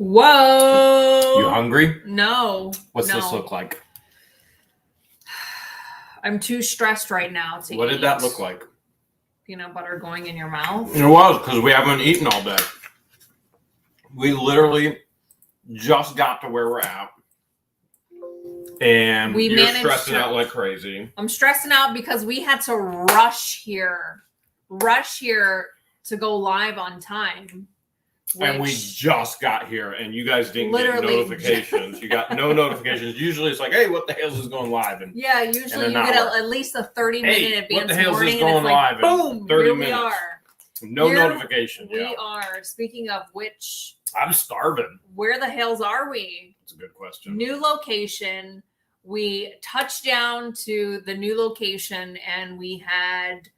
Whoa! You hungry? No. What's this look like? I'm too stressed right now to What eat. did that look like? Peanut butter going in your mouth? It was, because we haven't eaten all day. We literally just got to where we're at. And you're stressing out like crazy. I'm stressing out because we had to rush here to go live on time. And we just got here, and you guys didn't get notifications. You got no notifications. Usually, it's like, "Hey, what the hell is going live?" And yeah, usually you get at least a 30-minute advance what the hell warning, is going live? Like, boom, 30 here minutes. we are. No notification. We are. Speaking of which, I'm starving. Where the hells are we? That's a good question. New location. We touched down to the new location, and we had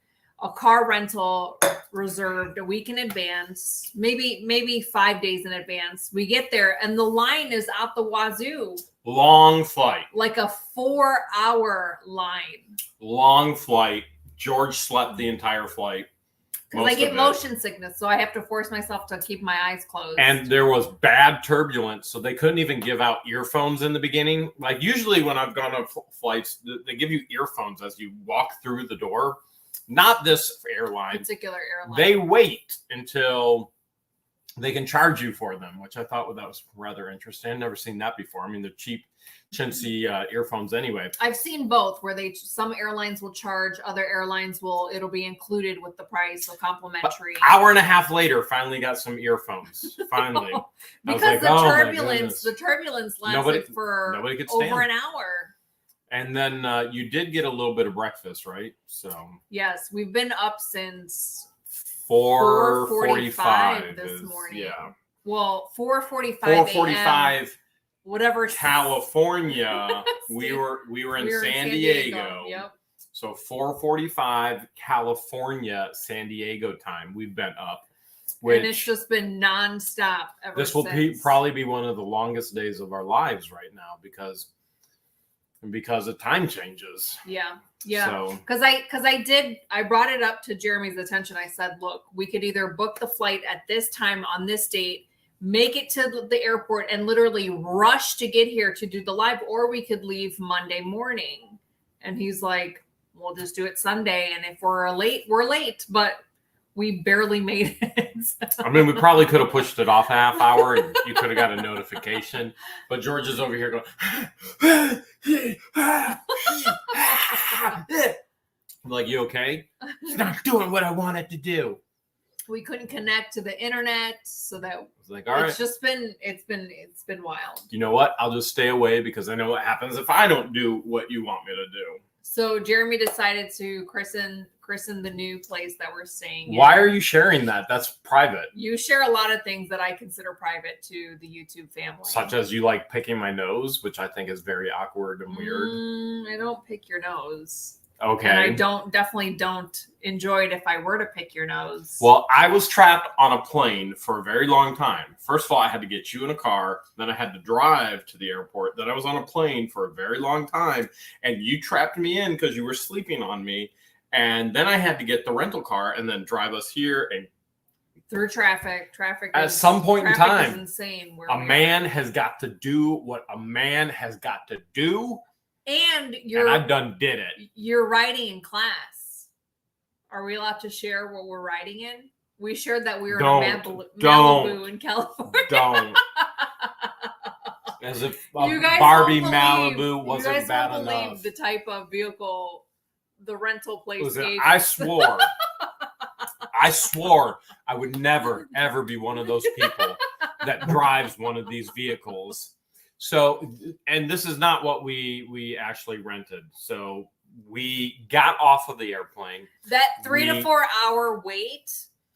a car rental reserved a week in advance, maybe 5 days in advance. We get there, and the line is out the wazoo. Long flight. Like a 4-hour line. Long flight. George slept the entire flight. Because I get motion sickness, so I have to force myself to keep my eyes closed. And there was bad turbulence, so they couldn't even give out earphones in the beginning. Like usually when I've gone on flights, they give you earphones as you walk through the door. Not this airline. Particular airline. They wait until they can charge you for them, which I thought that was rather interesting. I've never seen that before. I mean, they're cheap, chintzy earphones anyway. I've seen both where some airlines will charge, other airlines it'll be included with the price, so complimentary. Hour and a half later, finally got some earphones. Finally. Because the turbulence lasted for over an hour. And then you did get a little bit of breakfast, right? So yes, we've been up since 4:45 this morning. Yeah. Well, 4:45. 4:45. Whatever. California. we were in San Diego. Yep. So 4:45 California, San Diego time. We've been up. And it's just been nonstop ever since. This will probably be one of the longest days of our lives right now because of time changes. Yeah. Because I brought it up to Jeremy's attention. I said, look, we could either book the flight at this time on this date, make it to the airport and literally rush to get here to do the live, or we could leave Monday morning. And he's like, we'll just do it Sunday. And if we're late, we're late. But we barely made it. I mean, we probably could have pushed it off a half hour and you could have got a notification. But George is over here going, I'm like, you okay? It's not doing what I want it to do. We couldn't connect to the internet, so that was like, all right. It's been wild. You know what? I'll just stay away because I know what happens if I don't do what you want me to do. So Jeremy decided to christen the new place that we're staying in. Why are you sharing that? That's private. You share a lot of things that I consider private to the YouTube family. Such as you like picking my nose, which I think is very awkward and weird. I don't pick your nose. Okay. And I definitely don't enjoy it if I were to pick your nose. Well, I was trapped on a plane for a very long time. First of all, I had to get you in a car. Then I had to drive to the airport. Then I was on a plane for a very long time. And you trapped me in because you were sleeping on me. And then I had to get the rental car and then drive us here and through traffic. At some point in time, is insane. A man has got to do what a man has got to do. And I've did it. You're riding in class. Are we allowed to share what we're riding in? We shared that we were in Malibu in California. Don't. As if Barbie Malibu wasn't bad enough. You guys won't believe the type of vehicle the rental place gave I swore. I swore I would never, ever be one of those people that drives one of these vehicles. So, and this is not what we actually rented. So we got off of the airplane. That 3 to 4 hour wait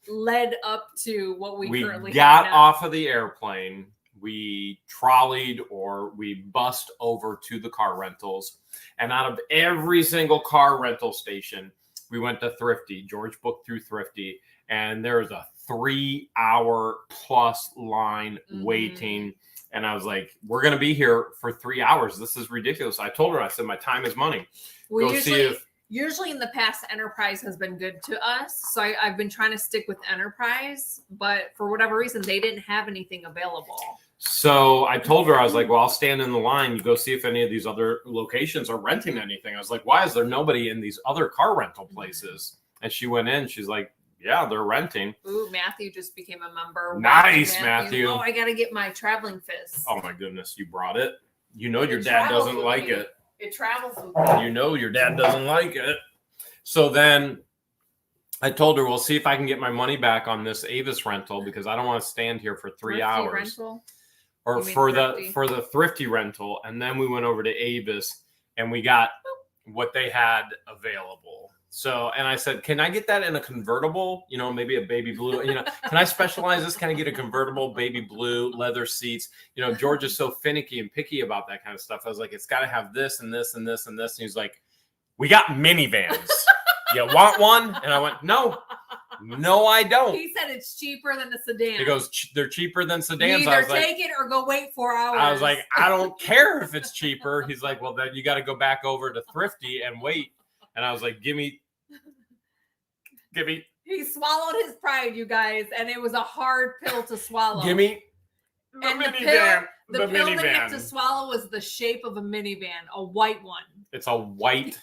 led up to what we currently got off of the airplane. We trolleyed or we bussed over to the car rentals. And out of every single car rental station, we went to Thrifty. George booked through Thrifty. And there was a 3 hour plus line waiting. And I was like, we're going to be here for 3 hours. This is ridiculous. I told her, I said, my time is money. Well, usually in the past, Enterprise has been good to us. So I've been trying to stick with Enterprise. But for whatever reason, they didn't have anything available. So I told her, I was like, well, I'll stand in the line. You go see if any of these other locations are renting anything. I was like, why is there nobody in these other car rental places? And she went in. She's like, yeah, they're renting. Ooh, Matthew just became a member. Nice, Matthew. Oh, I got to get my traveling fist. Oh, my goodness. You brought it. You know your dad doesn't like it. It travels with me. You know your dad doesn't like it. So then I told her, we'll see if I can get my money back on this Avis rental because I don't want to stand here for 3 hours. Rental? Or for the thrifty rental. And then we went over to Avis and we got what they had available. So, and I said, can I get that in a convertible? You know, maybe a baby blue, you know, can I specialize this? Can I get a convertible baby blue leather seats? You know, George is so finicky and picky about that kind of stuff. I was like, it's got to have this and this and this and this. And he's like, we got minivans. You want one? And I went, no, I don't. He said it's cheaper than a sedan. He goes, they're cheaper than sedans. You either take it or go wait 4 hours. I was like, I don't care if it's cheaper. He's like, well, then you got to go back over to Thrifty and wait. And I was like, give me. He swallowed his pride, you guys, and it was a hard pill to swallow. Give me the and minivan. The pill that he had to swallow was the shape of a minivan, a white one. It's a white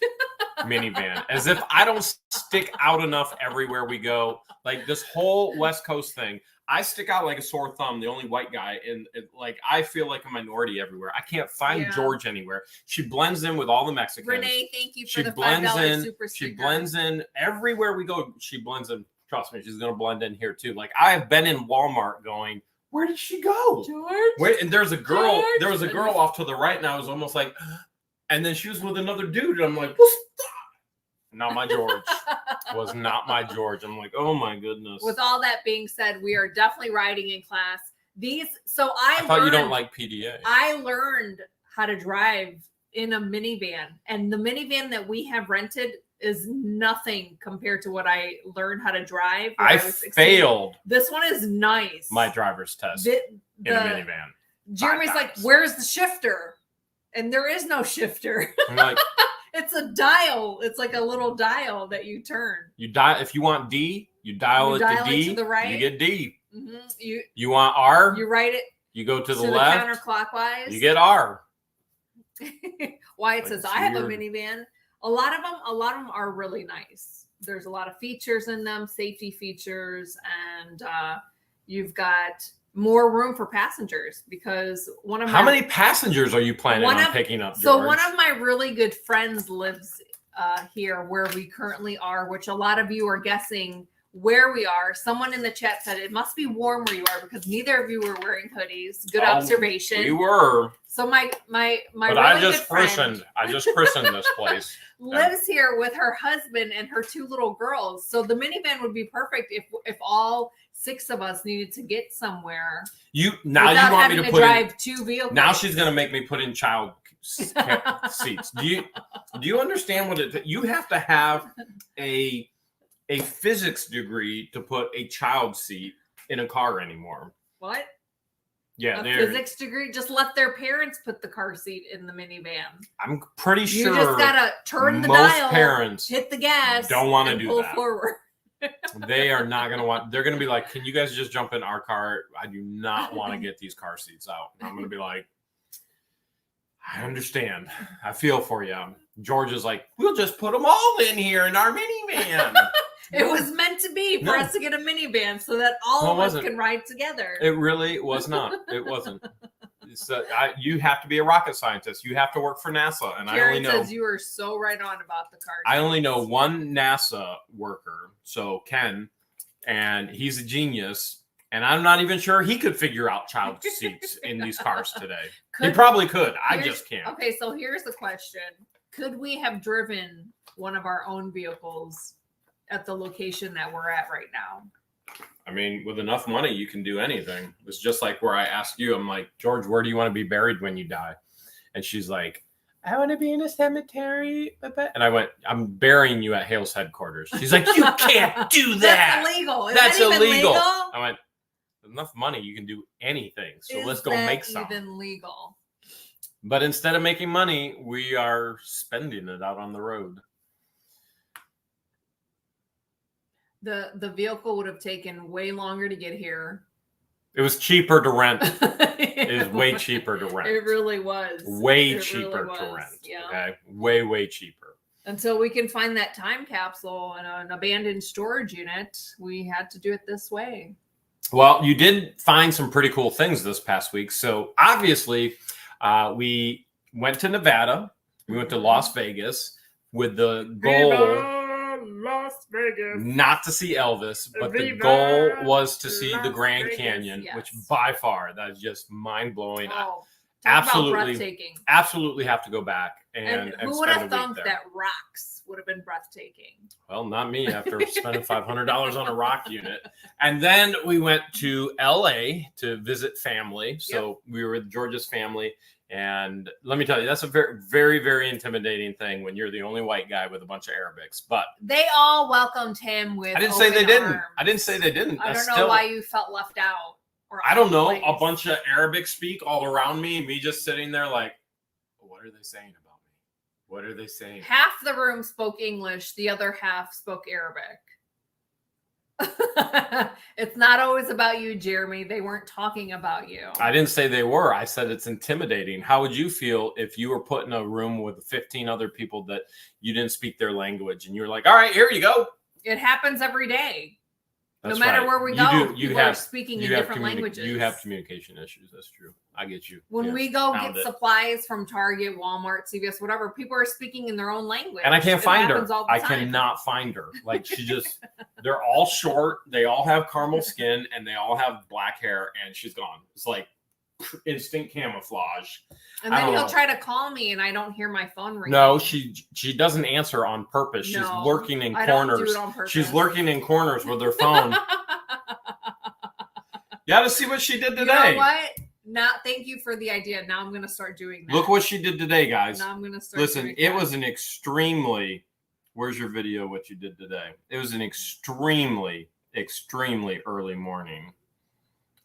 minivan. As if I don't stick out enough everywhere we go. Like this whole West Coast thing. I stick out like a sore thumb, the only white guy. And like, I feel like a minority everywhere. I can't find George anywhere. She blends in with all the Mexicans. Renee, thank you for the $5 super sticker. She blends in everywhere we go. She blends in. Trust me, she's going to blend in here too. Like I have been in Walmart going, where did she go? George? Wait, and there's a girl. George? There was a girl off to the right, and I was almost like, and then she was with another dude. And I'm like, what's that? Not my George. Was not my George. I'm like, oh my goodness. With all that being said, we are definitely riding in class. I thought you don't like PDA. I learned how to drive in a minivan, and the minivan that we have rented is nothing compared to what I learned how to drive. I failed. This one is nice. My driver's test in a minivan. Jeremy's like, where's the shifter? And there is no shifter. I'm like, it's a dial. It's like a little dial that you turn. You dial if you want D, you dial it to D. To the right. You get D. Mm-hmm. You want R? You write it. You go to the left. Counterclockwise. You get R. Wyatt says, I have a minivan. A lot of them are really nice. There's a lot of features in them, safety features, and you've got more room for passengers because How many passengers are you planning on picking up, George? So one of my really good friends lives here where we currently are, which a lot of you are guessing where we are. Someone in the chat said it must be warm where you are because neither of you were wearing hoodies. Good observation. We were. So my but really I just good christened. I just christened this place. Lives here with her husband and her 2 little girls. So the minivan would be perfect if all 6 of us needed to get somewhere. You want me to drive 2 vehicles. Now she's going to make me put in child seats. Do you understand what it? You have to have a physics degree to put a child seat in a car anymore. What? Yeah, a physics degree. Just let their parents put the car seat in the minivan. I'm pretty sure you just gotta turn the most dial. Parents hit the gas. Don't want to do pull that. Forward. They are not going to want. They're going to be like, "Can you guys just jump in our car? I do not want to get these car seats out." And I'm going to be like, "I understand. I feel for you." George is like, "We'll just put them all in here in our minivan." It was meant to be for us to get a minivan so that all of us can ride together. It really was not. It wasn't. You have to be a rocket scientist. You have to work for NASA. And Karen I only know. Says you are so right on about the car. I only know one NASA worker, so Ken, and he's a genius. And I'm not even sure he could figure out child seats in these cars today. He probably could. I just can't. Okay, so here's the question. Could we have driven one of our own vehicles at the location that we're at right now? I mean, with enough money, you can do anything. It's just like where I asked you, I'm like, George, where do you want to be buried when you die? And she's like, I want to be in a cemetery. And I went, I'm burying you at Hale's headquarters. She's like, you can't do that. That's illegal. That's illegal. I went, with enough money, you can do anything. So let's go make some. Even legal? But instead of making money, we are spending it out on the road. The vehicle would have taken way longer to get here. It was cheaper to rent. way cheaper to rent. It really was. Way cheaper to rent. Yeah. Okay. Way cheaper. Until we can find that time capsule in an abandoned storage unit, we had to do it this way. Well, you did find some pretty cool things this past week. So obviously, we went to Nevada. We went to Las Vegas with the goal. Viva Las Vegas. Not to see Elvis, but the Viva goal was to see the Las Grand Vegas, Canyon, yes. which by far, that is just mind-blowing. Oh, absolutely, about breathtaking. Absolutely have to go back and who spend would a have week thought there. that rocks would have been breathtaking? Well, not me after spending $500 on a rock unit. And then we went to LA to visit family. So we were with George's family. And let me tell you, that's a very intimidating thing when you're the only white guy with a bunch of Arabics. But they all welcomed him with I didn't say they didn't. arms. I didn't say they didn't. I don't know why you felt left out. Or I don't know. place. A bunch of Arabic speak all around me. Me just sitting there like, what are they saying about me? What are they saying? Half the room spoke English. The other half spoke Arabic. It's not always about you, Jeremy. They weren't talking about you. I didn't say they were. I said it's intimidating. How would you feel if you were put in a room with 15 other people that you didn't speak their language and you're like, all right, here you go. It happens every day. That's no matter right. where we You go, do. people are speaking in different languages. You have communication issues. That's true. I get you. When we go get supplies from Target, Walmart, CVS, whatever, people are speaking in their own language. And I can't find her. I time. cannot find her. Like she just, they're all short. They all have caramel skin and they all have black hair and she's gone. It's like instant camouflage. And then he'll try to call me and I don't hear my phone ring. No, she doesn't answer on purpose. She's lurking in corners. I don't do it on purpose. She's lurking in corners with her phone. You got to see what she did today. You know what? Now, thank you for the idea. Now I'm going to start doing that. Look what she did today, guys. Now I'm going to start Listen, doing it that. was an extremely, where's your video, what you did today? It was an extremely early morning.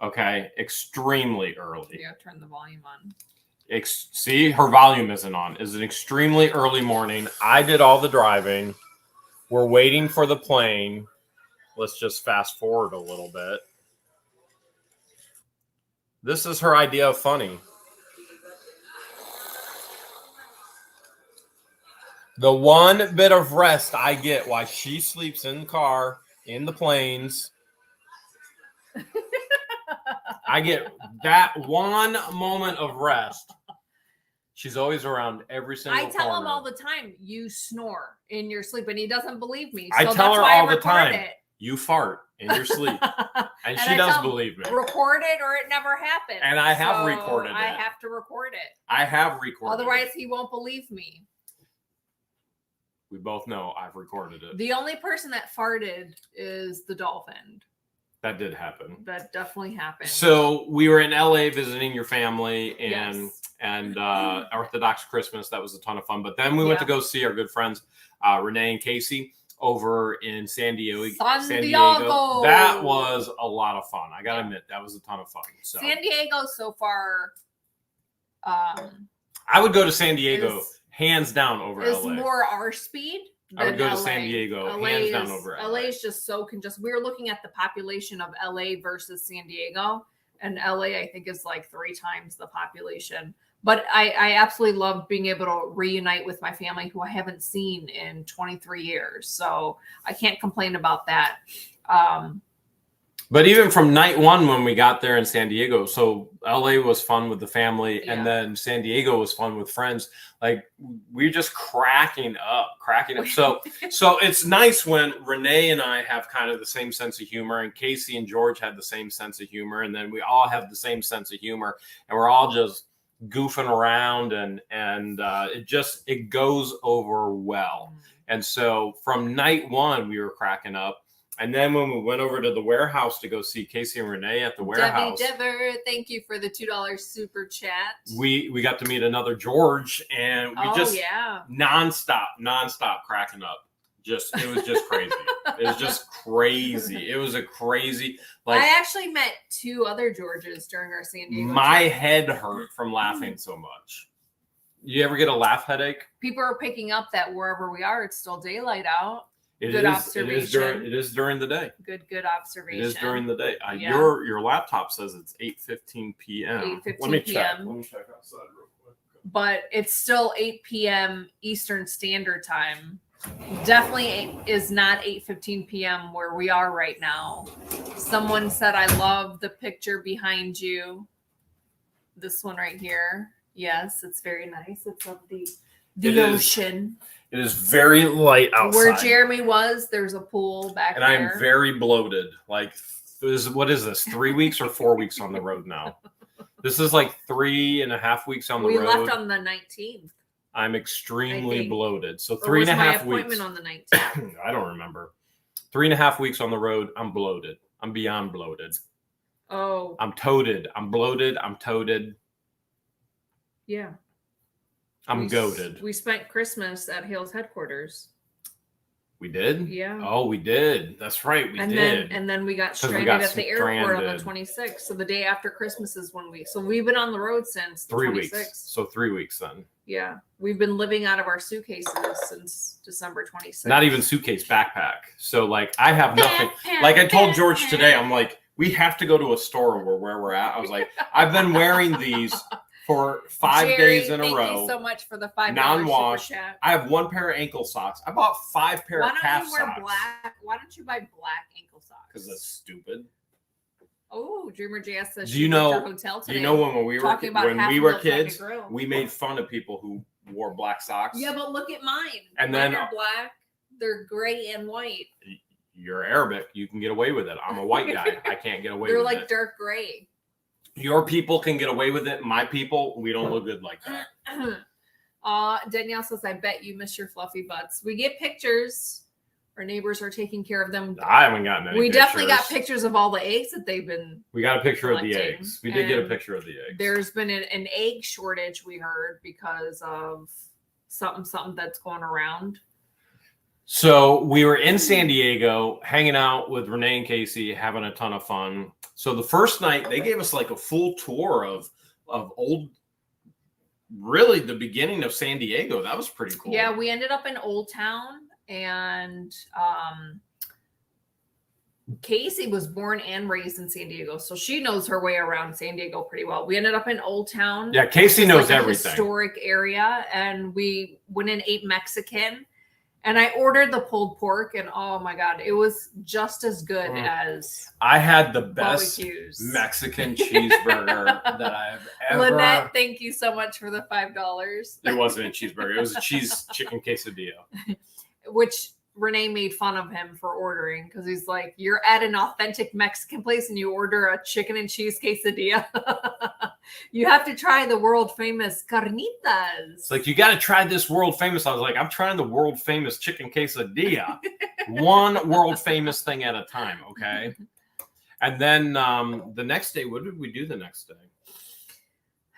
Okay? Extremely early. Yeah, turn the volume on. See, her volume isn't on. It's an extremely early morning. I did all the driving. We're waiting for the plane. Let's just fast forward a little bit. This is her idea of funny. The one bit of rest I get while she sleeps in the car, in the planes. I get that one moment of rest. She's always around every single I tell corner. him all the time, you snore in your sleep, and he doesn't believe me. I So tell that's her why all I the time, it. you fart in your sleep. And she I does tell him, believe me. Record it or it never happened. And I have recorded it. I have to record it. I have recorded Otherwise, it. he won't believe me. We both know I've recorded it. The only person that farted is the dolphin. That did happen. That definitely happened. So we were in LA visiting your family and Orthodox Christmas. That was a ton of fun. But then we went to go see our good friends, Renee and Casey, over in San Diego. That was a lot of fun. I gotta admit, that was a ton of fun. So San Diego so far, I would go to San Diego hands down over is LA. more our speed. I would go LA. to San Diego hands down over LA. LA is just so congested. We were looking at the population of LA versus San Diego, and LA I think is like 3 times the population. But I absolutely love being able to reunite with my family who I haven't seen in 23 years. So I can't complain about that. But even from night one when we got there in San Diego, so LA was fun with the family, and then San Diego was fun with friends. Like we're just cracking up. So it's nice when Renee and I have kind of the same sense of humor, and Casey and George had the same sense of humor, and then we all have the same sense of humor, and we're all just goofing around, and it goes over well. And so from night one we were cracking up. And then when we went over to the warehouse to go see Casey and Renee at the warehouse, Deborah, thank you for the $2 super chat. We got to meet another George, and we nonstop cracking up. It was just crazy. It was just crazy. It was a crazy. Like I actually met 2 other Georges during our San Diego my trip. head hurt from laughing so much. You ever get a laugh headache? People are picking up that wherever we are, it's still daylight out. Good observation. It is during the day. Good observation. It is during the day. Yeah. Your laptop says it's 8:15 p.m. 8:15 Let me p.m. check. Let me check outside real quick. But it's still 8 p.m. Eastern Standard Time. Definitely is not 8:15 p.m. where we are right now. Someone said, I love the picture behind you. This one right here. Yes, it's very nice. It's of the ocean. It is very light outside. Where Jeremy was, there's a pool back and there. And I'm very bloated. Like, what is this? 3 weeks or 4 weeks on the road now? This is like 3.5 weeks on the road. We left on the 19th. I'm extremely bloated. So or 3.5 weeks. Appointment on the 19th. I don't remember. 3.5 weeks on the road. I'm bloated. I'm beyond bloated. Oh. I'm toted. I'm bloated. I'm toted. Yeah. I'm goated. We spent Christmas at Hale's headquarters. We did? Yeah. Oh, we did. That's right. We did. And then we got stranded at the airport on the 26th. So the day after Christmas is when we've been on the road since the 3 26th. weeks. So 3 weeks then. Yeah. We've been living out of our suitcases since December 26th. Not even suitcase, backpack. So like I have nothing. Like I told George today, I'm like, we have to go to a store where we're at. I was like, I've been wearing these for 5 days in a row. Thank you so much for the $5 non-wash. I have one pair of ankle socks. I bought 5 pair of calf socks. Why don't you buy black ankle socks? Because that's stupid. Oh, Dreamer JS says do you know hotel today. Do you know when we were kids, we made fun of people who wore black socks? Yeah, but look at mine. And mine then are black. They're gray and white. You're Arabic. You can get away with it. I'm a white guy. I can't get away with it. They're like dark gray. Your people can get away with it. My people, we don't look good like that. Danielle says, I bet you miss your fluffy butts. We get pictures. Our neighbors are taking care of them. I haven't gotten any pictures. Definitely got pictures of all the eggs that they've been We got a picture collecting. of the eggs. We did get a picture of the eggs. There's been an egg shortage, we heard, because of something that's going around. So we were in San Diego hanging out with Renee and Casey, having a ton of fun. So the first night they gave us like a full tour of old, really the beginning of San Diego. That was pretty cool. Yeah, we ended up in Old Town, and Casey was born and raised in San Diego, so she knows her way around San Diego pretty well. We ended up in Old Town. Yeah, Casey knows everything. Historic area, and we went and ate Mexican. And I ordered the pulled pork, and oh my God, it was just as good as I had the best barbecues. Mexican cheeseburger that I've ever. Lynette, thank you so much for the $5. It wasn't a cheeseburger; it was a cheese chicken quesadilla, which Renee made fun of him for ordering because he's like, "You're at an authentic Mexican place and you order a chicken and cheese quesadilla. You have to try the world famous carnitas." It's like, you got to try this world famous. I was like, I'm trying the world famous chicken quesadilla, one world famous thing at a time, okay? And then the next day, what did we do the next day?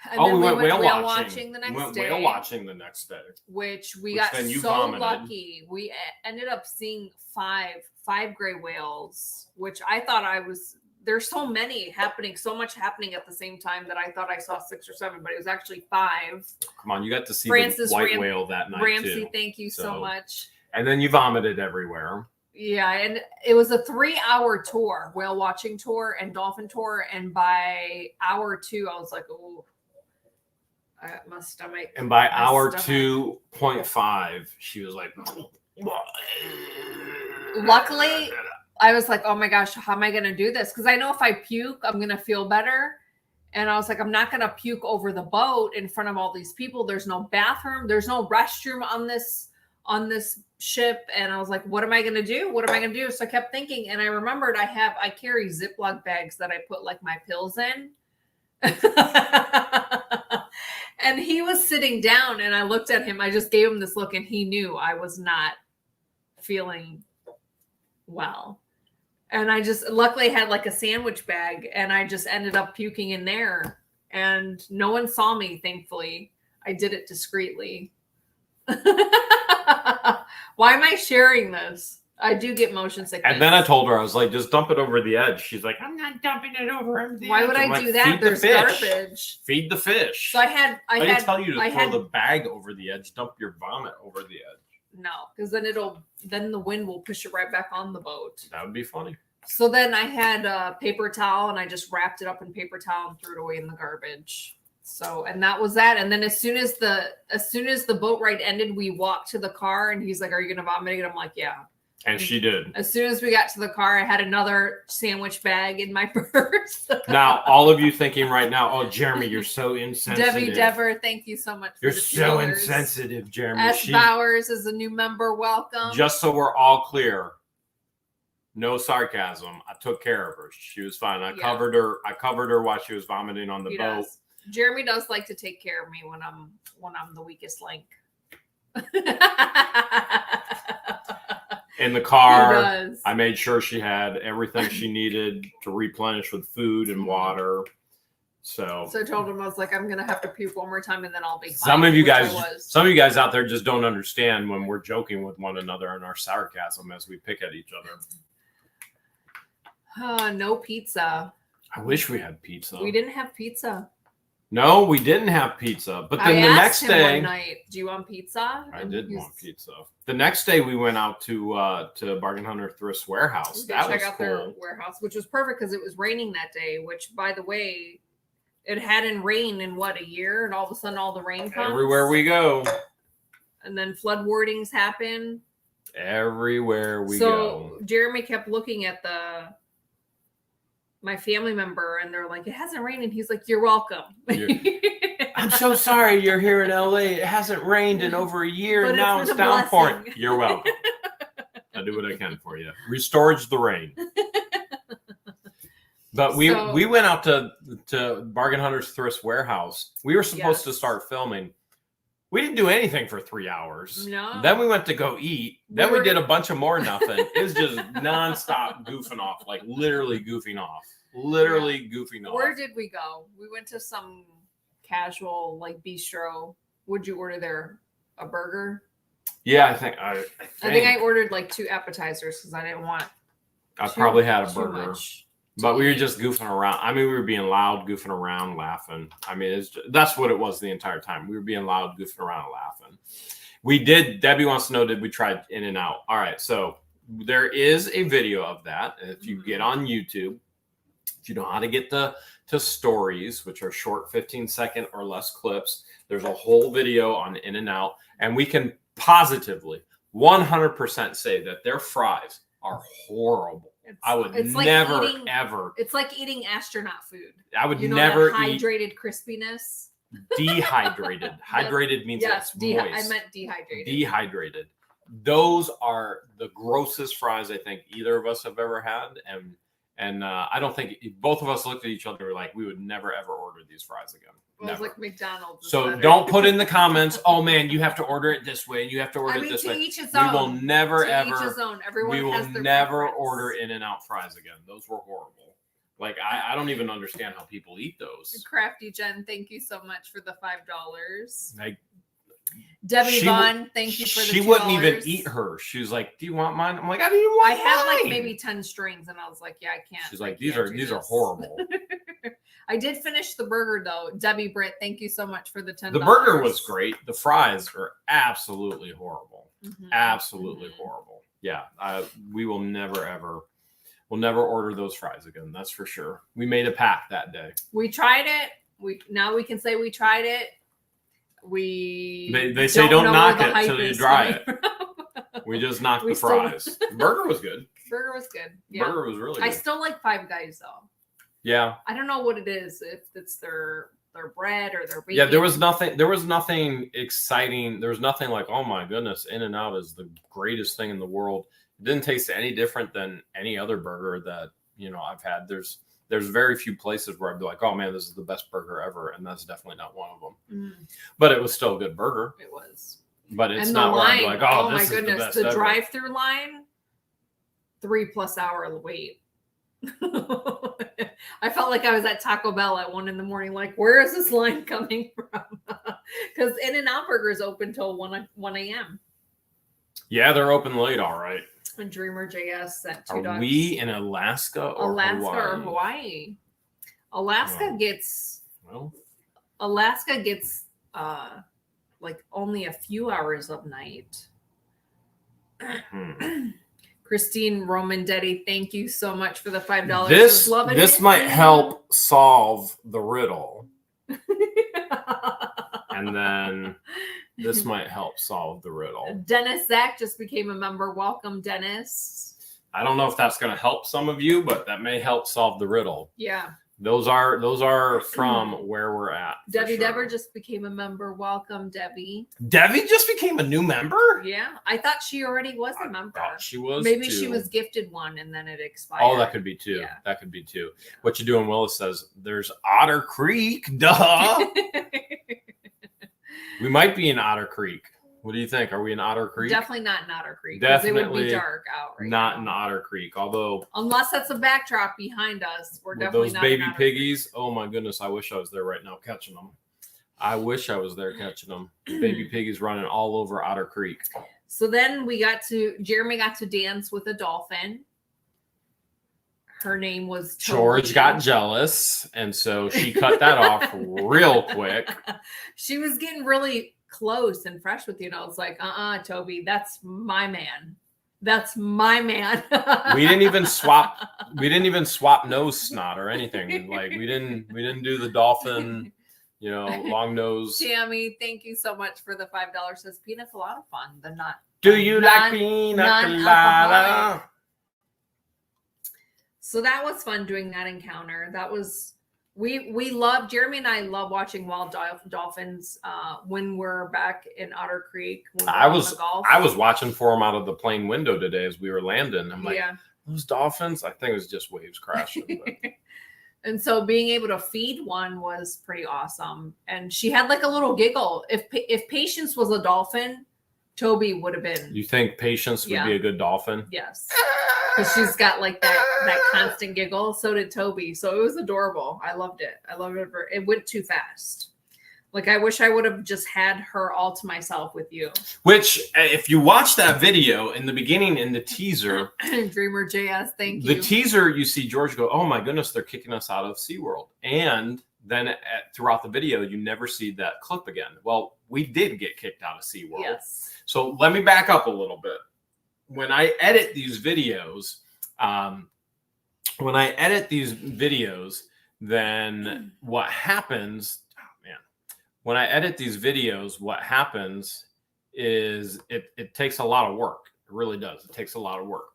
And we went whale watching the next day. We went whale watching the next day. Which we got so lucky. We ended up seeing five gray whales, which I thought there's so many happening, so much happening at the same time that I thought I saw 6 or 7, but it was actually 5. Come on, you got to see the white whale that night Ramsey, too. Thank you so much. And then you vomited everywhere. Yeah, and it was a 3-hour tour, whale watching tour and dolphin tour, and by hour 2, I was like, oh. My stomach. And by hour 2.5, she was like, luckily, I was like, oh my gosh, how am I going to do this? Because I know if I puke, I'm going to feel better. And I was like, I'm not going to puke over the boat in front of all these people. There's no bathroom. There's no restroom on this ship. And I was like, what am I going to do? What am I going to do? So I kept thinking, and I remembered I carry Ziploc bags that I put like my pills in. And he was sitting down, and I looked at him. I just gave him this look, and he knew I was not feeling well. And I just luckily had like a sandwich bag, and I just ended up puking in there. And no one saw me, thankfully. I did it discreetly. Why am I sharing this? I do get motion sickness. And then I told her, I was like, just dump it over the edge. She's like, I'm not dumping it over the edge. Why would I do that? There's garbage. Feed the fish. So I didn't tell you to throw the bag over the edge. Dump your vomit over the edge. No, because then the wind will push it right back on the boat. That would be funny. So then I had a paper towel and I just wrapped it up in paper towel and threw it away in the garbage. So, and that was that. And then as soon as the boat ride ended, we walked to the car and he's like, "Are you going to vomit again?" I'm like, "Yeah." And she did. As soon as we got to the car, I had another sandwich bag in my purse. Now, all of you thinking right now, "Oh, Jeremy, you're so insensitive." Debbie Dever, thank you so much. You're so insensitive, Jeremy. S. Bowers is a new member. Welcome. Just so we're all clear, no sarcasm. I took care of her. She was fine. I covered her while she was vomiting on the boat. Jeremy does like to take care of me when I'm the weakest link. In the car, I made sure she had everything she needed to replenish with food and water. So I told him, I was like, "I'm gonna have to puke one more time and then I'll be fine." Some of you guys out there just don't understand when we're joking with one another and our sarcasm as we pick at each other. No pizza. I wish we had pizza. We didn't have pizza. No, we didn't have pizza. But then the next day, one night, "Do you want pizza?" I did want pizza. The next day, we went out to Bargain Hunter Thrift's warehouse. That was check out their warehouse, which was perfect because it was raining that day. Which, by the way, it hadn't rained in a year, and all of a sudden, all the rain comes everywhere we go, and then flood warnings happen everywhere we go. So Jeremy kept looking at my family member and they're like, "It hasn't rained," and he's like, "You're welcome." I'm so sorry you're here in LA. It hasn't rained in over a year and now it's downpouring. You're welcome. I do what I can for you. Restores the rain. But we went out to Bargain Hunter's Thrift warehouse. We were supposed to start filming. We didn't do anything for 3 hours. No. Then we went to go eat. Then we did a bunch of more nothing. It was just nonstop goofing off, like literally goofing off. Goofing off. Where did we go? We went to some casual like bistro. What'd you order there? A burger? Yeah, I think I ordered like 2 appetizers because I didn't want. I probably had a burger. But we were just goofing around. I mean, we were being loud, goofing around, laughing. I mean, that's what it was the entire time. We were being loud, goofing around, laughing. We did. Debbie wants to know, did we try In-N-Out? All right. So there is a video of that. If you get on YouTube, if you know how to get to stories, which are short 15-second or less clips, there's a whole video on In-N-Out. And we can positively 100% say that their fries are horrible. I would never, ever. It's like eating astronaut food. I would never eat hydrated crispiness. Dehydrated. Hydrated means it's moist. I meant dehydrated. Dehydrated. Those are the grossest fries I think either of us have ever had, and I don't think both of us looked at each other and were like, we would never ever order these fries again. Well, it's like McDonald's. So don't put in the comments, "Oh man, you have to order it this way and you have to order it this way." Each his own. We will never ever. Each his own. Everyone we will has their never preference. order In-N-Out fries again. Those were horrible. Like I don't even understand how people eat those. Crafty Jen, thank you so much for the $5. Like Debbie Vaughn, thank you for the $2. She wouldn't even eat her. She was like, "Do you want mine?" I'm like, "I didn't want mine." I had like maybe 10 strings, and I was like, "Yeah, I can't." She's like, "These are horrible." I did finish the burger though. Debbie Britt, thank you so much for the $10. The burger was great. The fries are absolutely horrible. Absolutely horrible. Yeah, we will never ever. We'll never order those fries again. That's for sure. We made a pact that day. We tried it. Now we can say we tried it. They say don't knock it till you try it. We just knocked the fries. The burger was good. Burger was good. Yeah. Burger was really good. I still like Five Guys though. Yeah. I don't know what it is. If it's their bread or their bacon. Yeah, there was nothing exciting. There was nothing like, "Oh my goodness, In-N-Out is the greatest thing in the world." It didn't taste any different than any other burger that, I've had. There's very few places where I'd be like, "Oh man, this is the best burger ever," and that's definitely not one of them. But it was still a good burger. It was. But it's not where I'd be like, "Oh, this is the best ever." The drive-through line, 3+ hour wait. I felt like I was at Taco Bell at 1 a.m. Like, where is this line coming from? Because In-N-Out Burger is open till 1 a.m. Yeah, they're open late, all right. And Dreamer JS sent $2. Are we in Alaska or Hawaii? Alaska gets like only a few hours of night. Christine Romandetti, thank you so much for the $5. This might help solve the riddle. And then this might help solve the riddle. Dennis Zach just became a member. Welcome, Dennis. I don't know if that's going to help some of you, but that may help solve the riddle. Yeah. Those are from where we're at. Debbie Dever just became a member. Welcome, Debbie. Debbie just became a new member? Yeah. I thought she already was a member. She was. Maybe too. She was gifted one and then it expired. Oh, that could be too. Yeah. That could be too. Yeah. What you doing, Willis says, there's Otter Creek. Duh. We might be in Otter Creek. What do you think? Are we in Otter Creek? Definitely not in Otter Creek. Definitely it would be dark out right not now. in Otter Creek. Although, unless that's a backdrop behind us, we're definitely those not baby in Otter piggies. Creek. Oh my goodness! I wish I was there right now catching them. I wish I was there catching them. Baby piggies running all over Otter Creek. So then Jeremy got to dance with a dolphin. Her name was Toby. George got jealous, and so she cut that off real quick. She was getting really close and fresh with you, and I was like, Toby, that's my man. That's my man. We didn't even swap nose snot or anything. Like we didn't do the dolphin, long nose. Tammy, thank you so much for the $5. Says pina colada fun. The nut. Do you like pina colada? So that was fun doing that encounter. That was we love Jeremy and I love watching wild dolphins when we're back in Otter Creek. I was watching for them out of the plane window today as we were landing. I'm like, those dolphins. I think it was just waves crashing. But. And so being able to feed one was pretty awesome. And she had like a little giggle. If Patience was a dolphin, Toby would have been. You think Patience would be a good dolphin? Yes. Because she's got like that constant giggle. So did Toby. So it was adorable. I loved it. It went too fast. Like, I wish I would have just had her all to myself with you. Which, if you watch that video in the beginning, in the teaser. Dreamer JS, thank you. The teaser, you see George go, oh my goodness, they're kicking us out of SeaWorld. And then throughout the video, you never see that clip again. Well, we did get kicked out of SeaWorld. Yes. So let me back up a little bit. When I edit these videos, then what happens? When I edit these videos, what happens is it takes a lot of work. It really does. It takes a lot of work.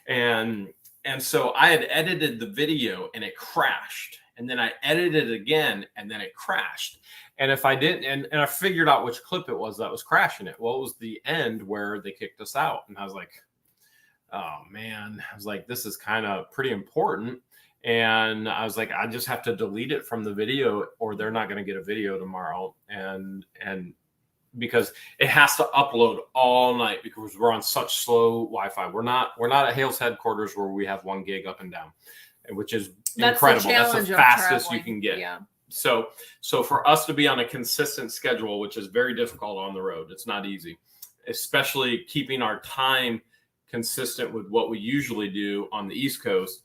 And so I had edited the video and it crashed. And then I edited it again and then it crashed. And if I didn't, and I figured out which clip it was that was crashing it. Well, it was the end where they kicked us out. And I was like, oh man, I was like, this is kind of pretty important. And I was like, I just have to delete it from the video or they're not going to get a video tomorrow. And because it has to upload all night because we're on such slow Wi-Fi. We're not at Hale's headquarters where we have 1 gig up and down, which is incredible. That's the fastest you can get. Yeah. So for us to be on a consistent schedule, which is very difficult on the road, it's not easy, especially keeping our time consistent with what we usually do on the East Coast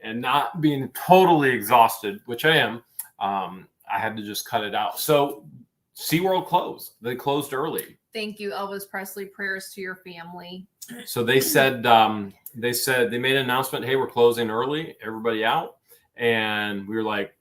and not being totally exhausted, which I am. I had to just cut it out. So SeaWorld closed. They closed early. Thank you, Elvis Presley. Prayers to your family. So they said they made an announcement. Hey, we're closing early. Everybody out. And we were like,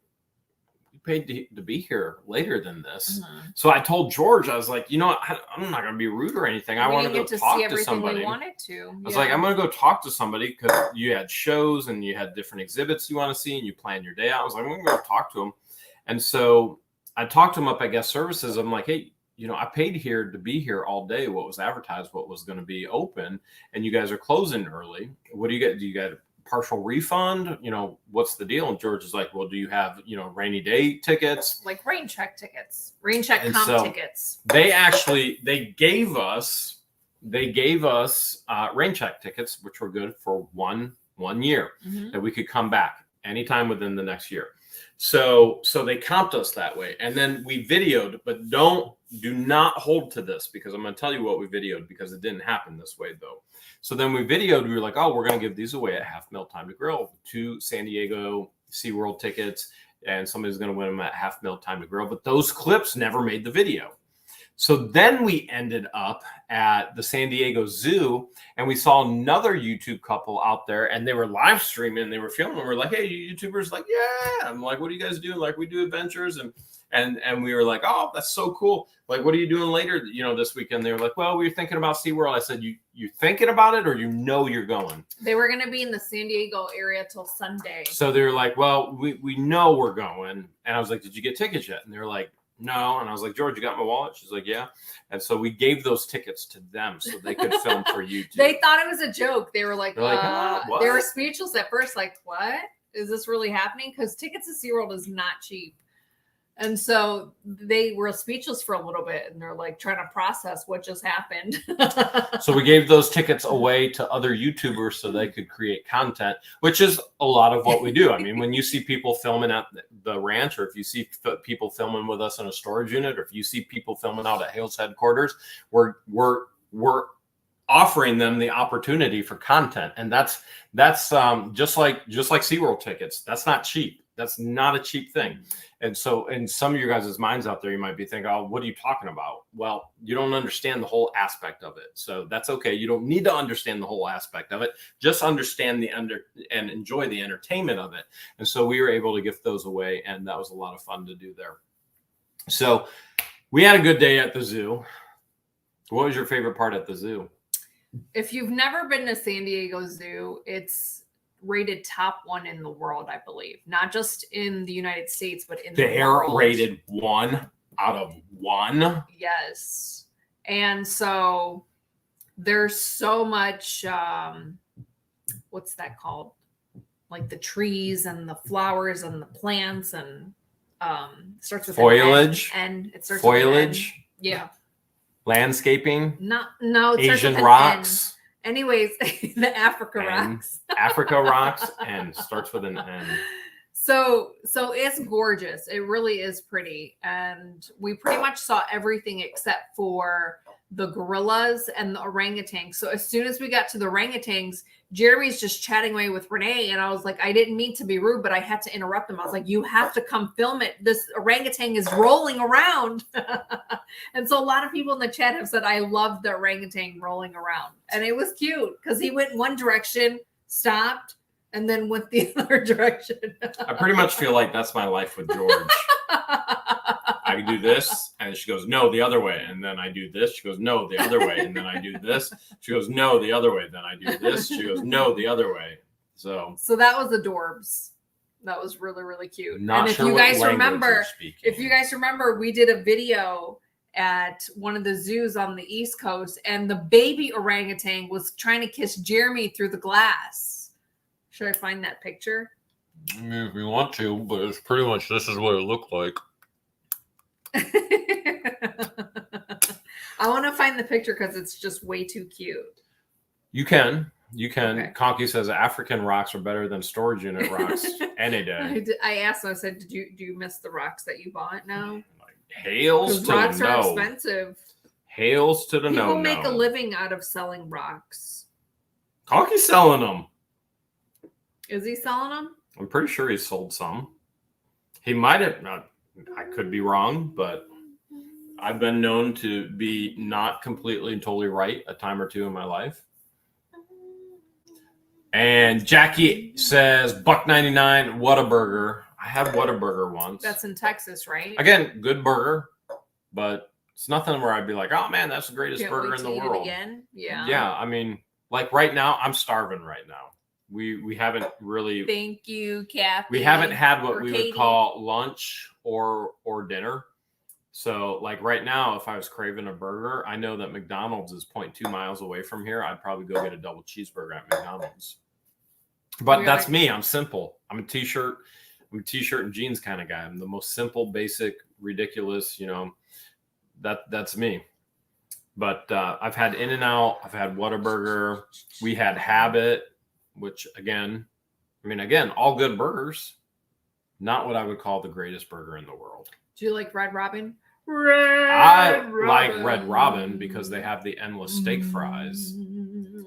we paid to be here later than this. Mm-hmm. So I told George, I was like, I'm not going to be rude or anything. I want to go talk to somebody. We wanted to. I was like, I'm going to go talk to somebody because you had shows and you had different exhibits you want to see and you plan your day out. I was like, I'm going to go talk to him. And so I talked to him up at Guest Services. I'm like, hey, I paid here to be here all day. What was advertised, what was going to be open, and you guys are closing early. What do you get? Do you get a partial refund? What's the deal? And George is like, well, do you have, rainy day tickets? Like rain check tickets, rain check comp tickets. They gave us rain check tickets, which were good for one year, mm-hmm. that we could come back anytime within the next year. So they comped us that way. And then we videoed, but do not hold to this because I'm going to tell you what we videoed because it didn't happen this way though. So then we videoed, we were like, oh, we're going to give these away at half mil time to grill, 2 San Diego SeaWorld tickets, and somebody's going to win them at half mil time to grill. But those clips never made the video. So then we ended up at the San Diego Zoo, and we saw another YouTube couple out there, and they were live streaming. They were filming. We're like, "Hey, you YouTubers!" Like, "Yeah." I'm like, "What do you guys do?" Like, "We do adventures," and we were like, "Oh, that's so cool." Like, "What are you doing later? This weekend?" They were like, "Well, we were thinking about SeaWorld." I said, "You thinking about it, or you're going?" They were going to be in the San Diego area till Sunday. So they were like, "Well, we know we're going," and I was like, "Did you get tickets yet?" And they were like, "No." And I was like, "George, you got my wallet?" She's like, "Yeah." And so we gave those tickets to them so they could film for YouTube. They thought it was a joke. They were like, what? They were speechless at first. Like, what? Is this really happening? Because tickets to SeaWorld is not cheap. And so they were speechless for a little bit, and they're like trying to process what just happened. So we gave those tickets away to other YouTubers so they could create content, which is a lot of what we do. I mean, when you see people filming at the ranch, or if you see people filming with us in a storage unit, or if you see people filming out at Hale's headquarters, we're offering them the opportunity for content. And that's just like SeaWorld tickets. That's not cheap. That's not a cheap thing. And so in some of your guys' minds out there, you might be thinking, "Oh, what are you talking about?" Well, you don't understand the whole aspect of it. So that's okay. You don't need to understand the whole aspect of it. Just understand and enjoy the entertainment of it. And so we were able to gift those away, and that was a lot of fun to do there. So we had a good day at the zoo. What was your favorite part at the zoo? If you've never been to San Diego Zoo, it's rated top 1 in the world, I believe. Not just in the United States, but in the world. They're rated 1 out of 1. Yes. And so there's so much, what's that called? Like the trees and the flowers and the plants, and starts with foliage. And it starts foliage. With an N. Yeah. Landscaping. No. It Asian starts with rocks. N. Anyways, the Africa rocks. Africa rocks, and starts with an N. So it's gorgeous. It really is pretty. And we pretty much saw everything except for the gorillas and the orangutans. So as soon as we got to the orangutans, Jeremy's just chatting away with Renee. And I was like, I didn't mean to be rude, but I had to interrupt him. I was like, "You have to come film it. This orangutan is rolling around." And so a lot of people in the chat have said, "I love the orangutan rolling around." And it was cute because he went one direction, stopped, and then went the other direction. I pretty much feel like that's my life with George. I do this, and she goes, "No, the other way." And then I do this. She goes, "No, the other way." And then I do this. She goes, "No, the other way." Then I do this. She goes, "No, the other way." So that was adorbs. That was really, really cute. Not and if sure you what guys remember, we did a video at one of the zoos on the East Coast, and the baby orangutan was trying to kiss Jeremy through the glass. Should I find that picture? I mean, if you want to, but it's pretty much this is what it looked like. I want to find the picture because it's just way too cute. You can. Okay. Conky says African rocks are better than storage unit rocks any day. I asked him, I said, do you miss the rocks that you bought now? Hales to rocks the no. Rocks are expensive. Hales to the no. People make a living out of selling rocks. Conky's selling them. Is he selling them? I'm pretty sure he sold some. He might have not. I could be wrong, but I've been known to be not completely and totally right a time or two in my life. And Jackie says, $1.99, Whataburger. I had Whataburger once. That's in Texas, right? Again, good burger, but it's nothing where I'd be like, "Oh man, that's the greatest burger in the world." Again? Yeah. Yeah, I mean, like right now, I'm starving right now. We haven't really. Thank you, Kathy. We haven't had what we would call lunch or dinner. So like right now, if I was craving a burger, I know that McDonald's is 0.2 miles away from here. I'd probably go get a double cheeseburger at McDonald's. But that's me. I'm simple. I'm a t-shirt and jeans kind of guy. I'm the most simple, basic, ridiculous, that's me. But I've had In-N-Out. I've had Whataburger. We had Habit, which again, all good burgers. Not what I would call the greatest burger in the world. Do you like Red Robin? Like Red Robin because they have the endless steak fries.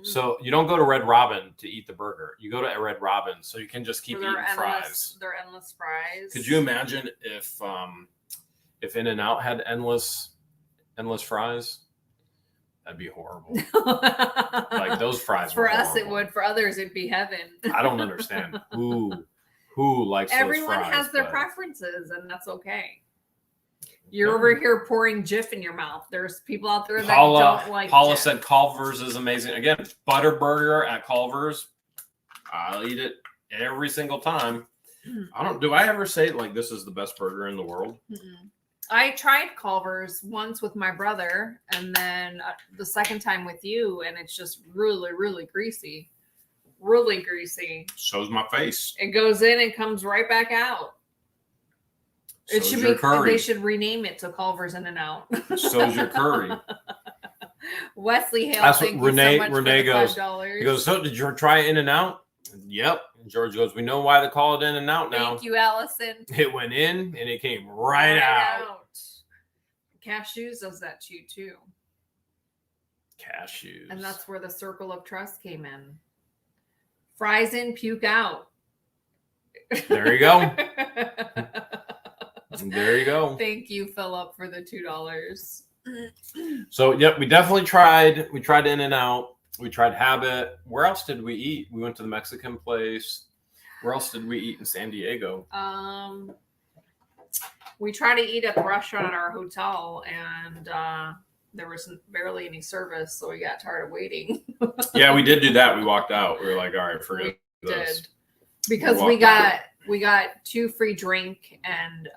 So you don't go to Red Robin to eat the burger. You go to Red Robin so you can just keep eating fries. They're endless fries. Could you imagine if In-N-Out had endless endless fries, that'd be horrible. Like those fries For were us, it horrible. would. For others, it'd be heaven. I don't understand who likes Everyone those fries. has their but preferences, and that's okay. You're over here pouring Jif in your mouth. There's people out there that don't like Paula Jif. said Culver's is amazing. Again, butter burger at Culver's. I'll eat it every single time. Do I ever say like this is the best burger in the world? Mm-mm. I tried Culver's once with my brother, and then the second time with you, and it's just really, really greasy. Really greasy. Shows my face. It goes in and comes right back out. It should be curry. They should rename it to Culver's In and Out. So's your curry. Wesley Hale. That's what Renee goes. $5. He goes, so did you try In and Out? Yep. And George goes, we know why they call it In and Out now. Thank you, Allison. It went in and it came right out. Cashews does that to you too. Cashews. And that's where the circle of trust came in. Fries in, puke out. There you go. There you go. Thank you, Philip, for the $2. So, yep, we definitely tried. We tried In and Out. We tried Habit. Where else did we eat? We went to the Mexican place. Where else did we eat in San Diego? We tried to eat at the restaurant at our hotel, and there was barely any service, so we got tired of waiting. Yeah, we did do that. We walked out. We were like, all right, forget this. Did. Because we got 2 free drink and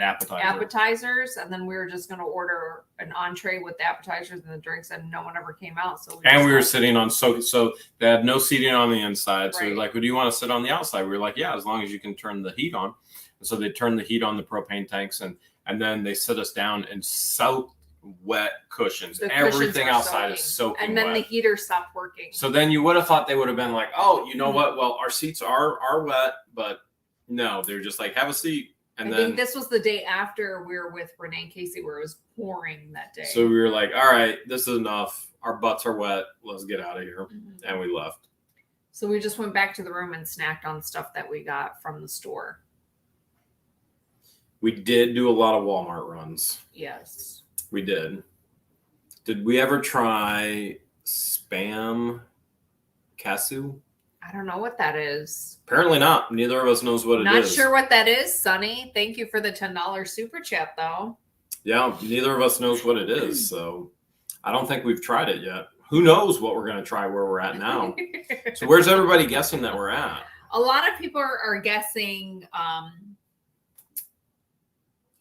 appetizers, and then we were just going to order an entree with the appetizers and the drinks, and no one ever came out. So we were sitting on so they had no seating on the inside. So right. Like, well, do you want to sit on the outside? We were like, yeah, as long as you can turn the heat on. And so they turned the heat on the propane tanks, and then they sit us down and soaked wet cushions. Everything outside is soaking and then wet. The heater stopped working. So then you would have thought they would have been like, oh, you know what? Well, our seats are wet, but no, they're just like, have a seat. And I think this was the day after we were with Renee and Casey where it was pouring that day. So we were like, all right, this is enough. Our butts are wet. Let's get out of here. Mm-hmm. And we left. So we just went back to the room and snacked on stuff that we got from the store. We did do a lot of Walmart runs. Yes. We did. Did we ever try Spam Casu? I don't know what that is. Apparently not. Neither of us knows what it is. Not sure what that is, Sonny. Thank you for the $10 super chat, though. Yeah, neither of us knows what it is. So I don't think we've tried it yet. Who knows what we're going to try where we're at now. So where's everybody guessing that we're at? A lot of people are guessing...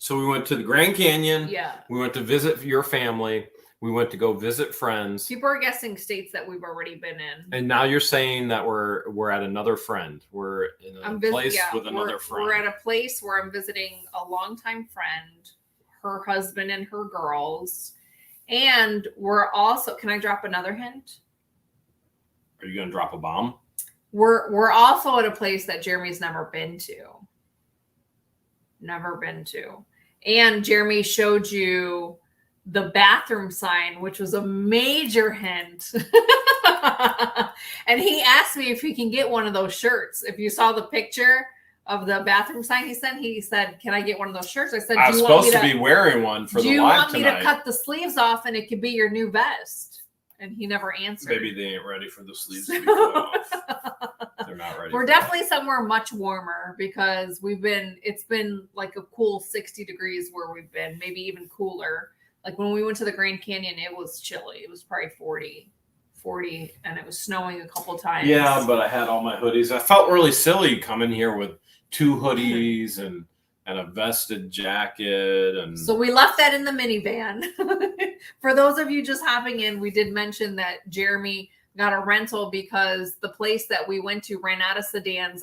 So we went to the Grand Canyon. Yeah. We went to visit your family. We went to go visit friends. People are guessing states that we've already been in. And now you're saying that we're at another friend. We're in a place with another friend. We're at a place where I'm visiting a longtime friend, her husband and her girls. And we're also, can I drop another hint? Are you going to drop a bomb? We're also at a place that Jeremy's never been to. Never been to. And Jeremy showed you the bathroom sign, which was a major hint. And he asked me if he can get one of those shirts. If you saw the picture of the bathroom sign he said, can I get one of those shirts? I said, I was supposed to be wearing one for the live tonight. Do you want me to cut the sleeves off and it could be your new vest? And he never answered. Maybe they ain't ready for the sleeves to be cut off. They're not ready. We're definitely somewhere much warmer because it's been like a cool 60 degrees where we've been, maybe even cooler. Like when we went to the Grand Canyon, it was chilly. It was probably 40, and it was snowing a couple times. Yeah, but I had all my hoodies. I felt really silly coming here with 2 hoodies and a vested jacket. And so we left that in the minivan. For those of you just hopping in, we did mention that Jeremy got a rental because the place that we went to ran out of sedans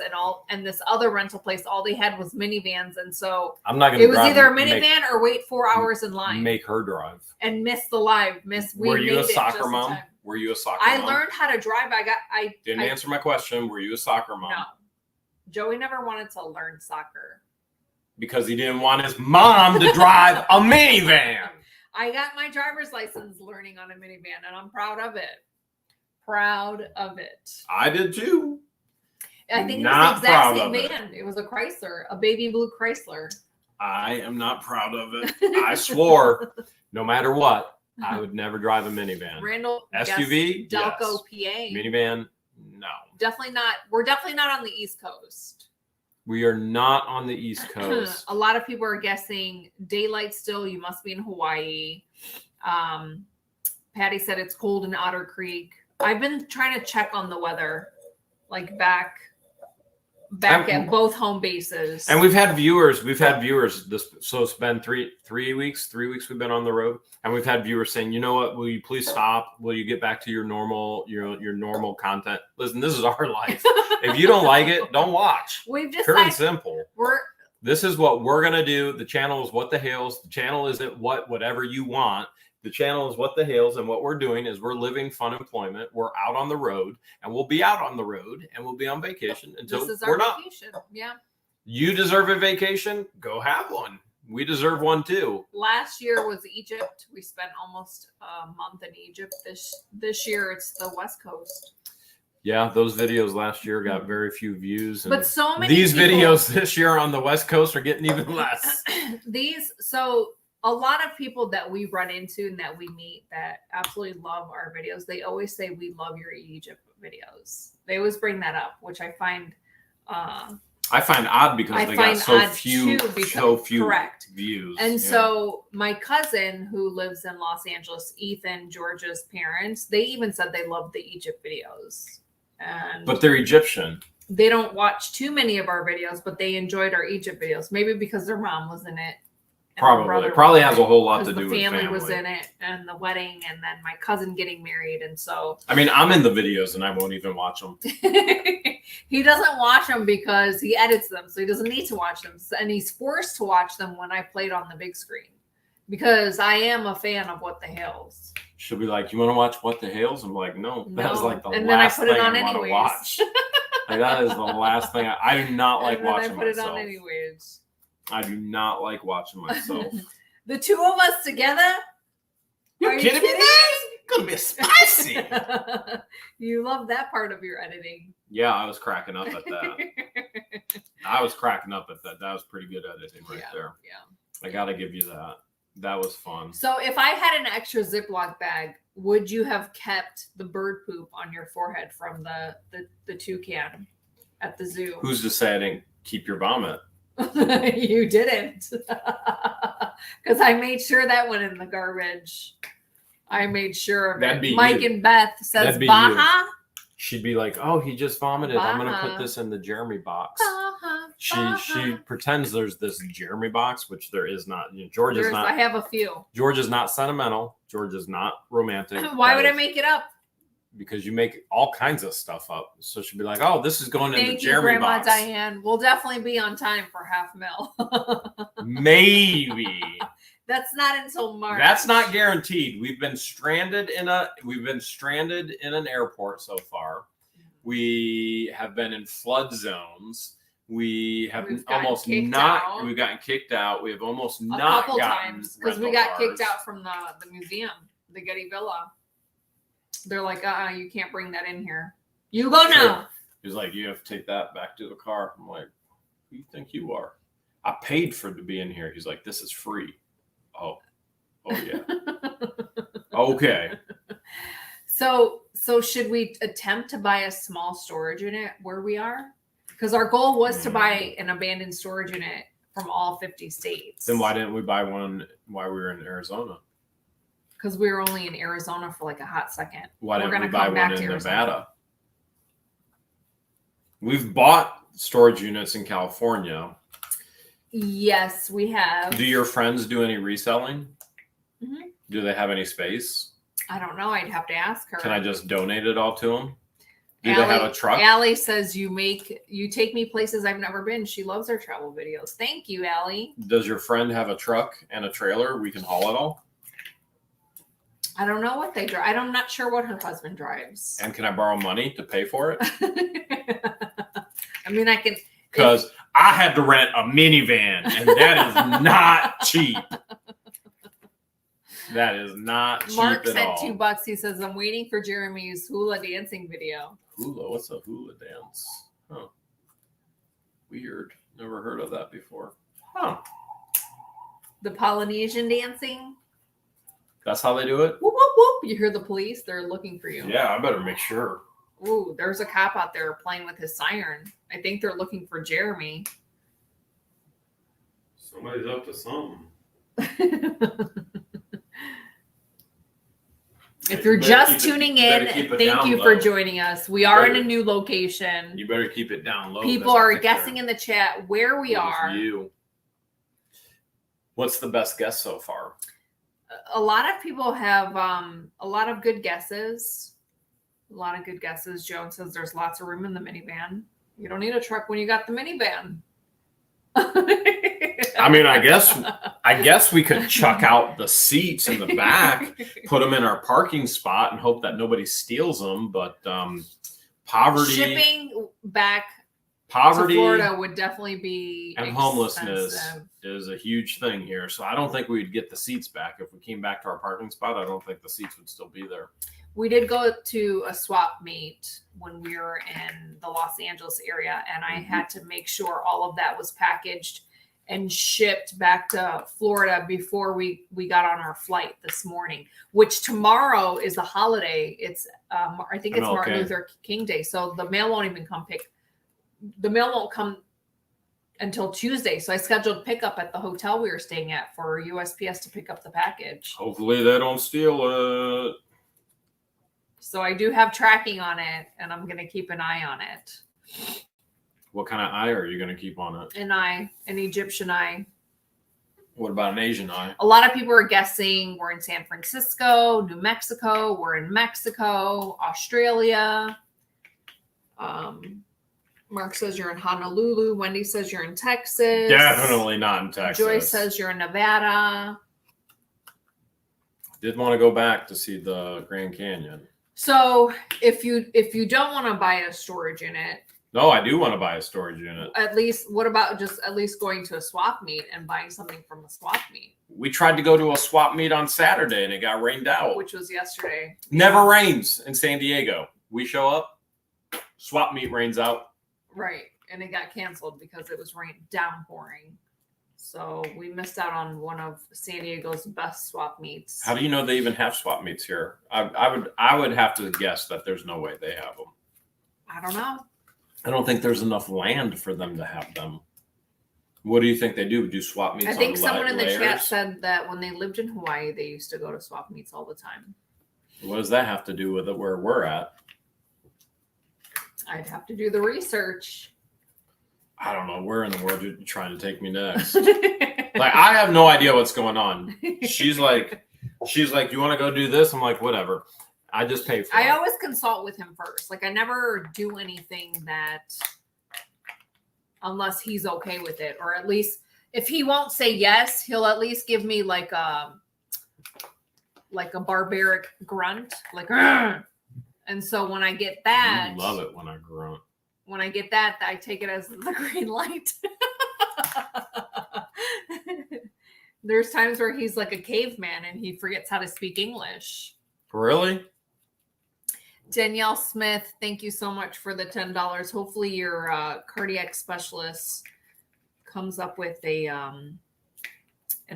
and this other rental place, all they had was minivans. And so I'm not going to it was either a minivan or wait 4 hours in line. Make her drive. And miss the live. Were you a soccer mom? Were you a soccer mom? I learned how to drive. I didn't answer my question. Were you a soccer mom? No. Joey never wanted to learn soccer. Because he didn't want his mom to drive a minivan. I got my driver's license learning on a minivan, and I'm proud of it. Proud of it. I did too. I think it was the exact same van. It was a Chrysler, a baby blue Chrysler. I am not proud of it. I swore no matter what, I would never drive a minivan. Randall, SUV, Delco, yes. PA. Minivan, no. Definitely not. We're definitely not on the East Coast. We are not on the East Coast. A lot of people are guessing daylight still. You must be in Hawaii. Patty said it's cold in Otter Creek. I've been trying to check on the weather, like back at both home bases. And we've had viewers. So it's been three weeks we've been on the road, and we've had viewers saying, you know what, will you please stop? Will you get back to your normal content? Listen, this is our life. If you don't like it, don't watch. We've just pure and simple. This is what we're gonna do. The channel is What the Hales. The channel isn't whatever you want. The channel is What the Hales, and what we're doing is we're living fun employment. We're out on the road, and we'll be out on the road, and we'll be on vacation until this is our vacation. Yeah. You deserve a vacation. Go have one. We deserve one too. Last year was Egypt. We spent almost a month in Egypt. This year it's the West Coast. Yeah, those videos last year got very few views. But so many these videos this year on the West Coast are getting even less. A lot of people that we run into and that we meet that absolutely love our videos, they always say, we love your Egypt videos. They always bring that up, which I find odd because they got so few correct views. And so my cousin who lives in Los Angeles, Ethan, George's parents, they even said they loved the Egypt videos. But they're Egyptian. They don't watch too many of our videos, but they enjoyed our Egypt videos. Maybe because their mom was in it. Probably has a whole lot to do with family. Was in it, and the wedding, and then my cousin getting married, and so. I mean, I'm in the videos, and I won't even watch them. He doesn't watch them because he edits them, so he doesn't need to watch them, and he's forced to watch them when I played on the big screen, because I am a fan of What the Hales. She'll be like, "You want to watch What the Hales?" I'm like, "No, that's like the and last then I put thing it on I want to watch." Like, that is the last thing I do not like watching myself. I put it on anyways. I do not like watching myself. The two of us together? You're kidding me? It's gonna be spicy. You love that part of your editing. Yeah, I was cracking up at that. That was pretty good editing there. Yeah. I gotta give you that. That was fun. So if I had an extra Ziploc bag, would you have kept the bird poop on your forehead from the toucan at the zoo? Who's to say I didn't keep your vomit? You didn't. Because I made sure that went in the garbage. I made sure of it. Mike and Beth says Baja. She'd be like, "Oh, he just vomited. Baja. I'm gonna put this in the Jeremy box." She pretends there's this Jeremy box, which there is not. George is not. I have a few. George is not sentimental. George is not romantic. Why would I make it up? Because you make all kinds of stuff up. So she'd be like, "Oh, this is going in the Jeremy box." Thank you, Grandma Diane. We'll definitely be on time for $500,000. Maybe. That's not until March. That's not guaranteed. We've been stranded in an airport so far. We have been in flood zones. We've gotten kicked out. We have almost not a couple times because we got kicked out from the museum, the Getty Villa. They're like, you can't bring that in here. You go now. He's like, you have to take that back to the car. I'm like, who do you think you are? I paid for it to be in here. He's like, this is free. Oh yeah. Okay. So should we attempt to buy a small storage unit where we are? Because our goal was to buy an abandoned storage unit from all 50 states. Then why didn't we buy one while we were in Arizona? Because we were only in Arizona for like a hot second. Why didn't we buy one in Nevada? We've bought storage units in California. Yes, we have. Do your friends do any reselling? Mm-hmm. Do they have any space? I don't know. I'd have to ask her. Can I just donate it all to them? Do they have a truck? Allie says you take me places I've never been. She loves our travel videos. Thank you, Allie. Does your friend have a truck and a trailer? We can haul it all. I don't know what they drive. I'm not sure what her husband drives. And can I borrow money to pay for it? I mean, I can. Because I had to rent a minivan, and that is not cheap. That is not cheap Mark at all. said $2. He says, I'm waiting for Jeremy's hula dancing video. Hula? What's a hula dance? Huh. Weird. Never heard of that before. Huh. The Polynesian dancing. That's how they do it? Whoop, whoop, whoop. You hear the police. They're looking for you. Yeah, I better make sure. Ooh, there's a cop out there playing with his siren. I think they're looking for Jeremy. Somebody's up to something. If you're just tuning in, thank you for joining us. We are in a new location. You better keep it down low. People are guessing in the chat where we are. What's the best guess so far? A lot of people have a lot of good guesses. Joan says there's lots of room in the minivan. You don't need a truck when you got the minivan. I mean, I guess we could chuck out the seats in the back, put them in our parking spot, and hope that nobody steals them. But poverty, shipping back, to Florida would definitely be and expensive. Homelessness is a huge thing here. So I don't think we'd get the seats back if we came back to our parking spot. I don't think the seats would still be there. We did go to a swap meet when we were in the Los Angeles area, and I had to make sure all of that was packaged and shipped back to Florida before we got on our flight this morning, which tomorrow is a holiday. It's I think it's Martin Luther King Day. So the mail won't even come the mail won't come until Tuesday. So I scheduled pickup at the hotel we were staying at for USPS to pick up the package. Hopefully they don't steal it. So I do have tracking on it, and I'm going to keep an eye on it. What kind of eye are you going to keep on it? An Egyptian eye. What about an Asian eye? A lot of people are guessing we're in San Francisco, New Mexico. We're in Mexico, Australia. Mark says you're in Honolulu. Wendy says you're in Texas. Definitely not in Texas. Joyce says you're in Nevada. Did want to go back to see the Grand Canyon. So if you don't want to buy a storage unit. No, I do want to buy a storage unit. At least, what about just at least going to a swap meet and buying something from a swap meet? We tried to go to a swap meet on Saturday and it got rained out. Which was yesterday. Never rains in San Diego. We show up, swap meet rains out. Right. And it got canceled because it was downpouring. So we missed out on one of San Diego's best swap meets. How do you know they even have swap meets here? I would have to guess that there's no way they have them. I don't know. I don't think there's enough land for them to have them. What do you think they do? Do swap meets? I think someone in the chat said that when they lived in Hawaii, they used to go to swap meets all the time. What does that have to do with it where we're at? I'd have to do the research. I don't know. Where in the world are you trying to take me next? Like, I have no idea what's going on. She's like, you want to go do this? I'm like, whatever. I just pay for it. I always consult with him first. Like, I never do anything that unless he's okay with it, or at least if he won't say yes, he'll at least give me like a barbaric grunt, like, "Argh!" And so when I get that, I love it when I grunt. When I get that, I take it as the green light. There's times where he's like a caveman and he forgets how to speak English. Really? Danielle Smith, thank you so much for the $10. Hopefully your cardiac specialist comes up with an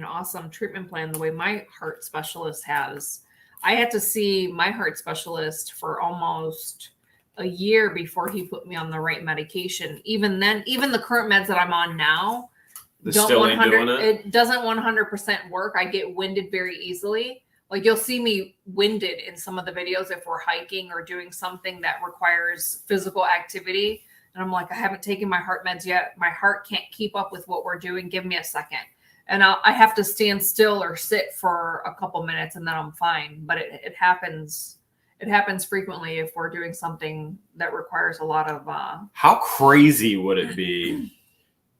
awesome treatment plan the way my heart specialist has. I had to see my heart specialist for almost a year before he put me on the right medication. Even then, even the current meds that I'm on now, it doesn't 100% work. I get winded very easily. Like, you'll see me winded in some of the videos if we're hiking or doing something that requires physical activity. And I'm like, I haven't taken my heart meds yet. My heart can't keep up with what we're doing. Give me a second. And I have to stand still or sit for a couple minutes and then I'm fine. But it happens. It happens frequently if we're doing something that requires a lot of. How crazy would it be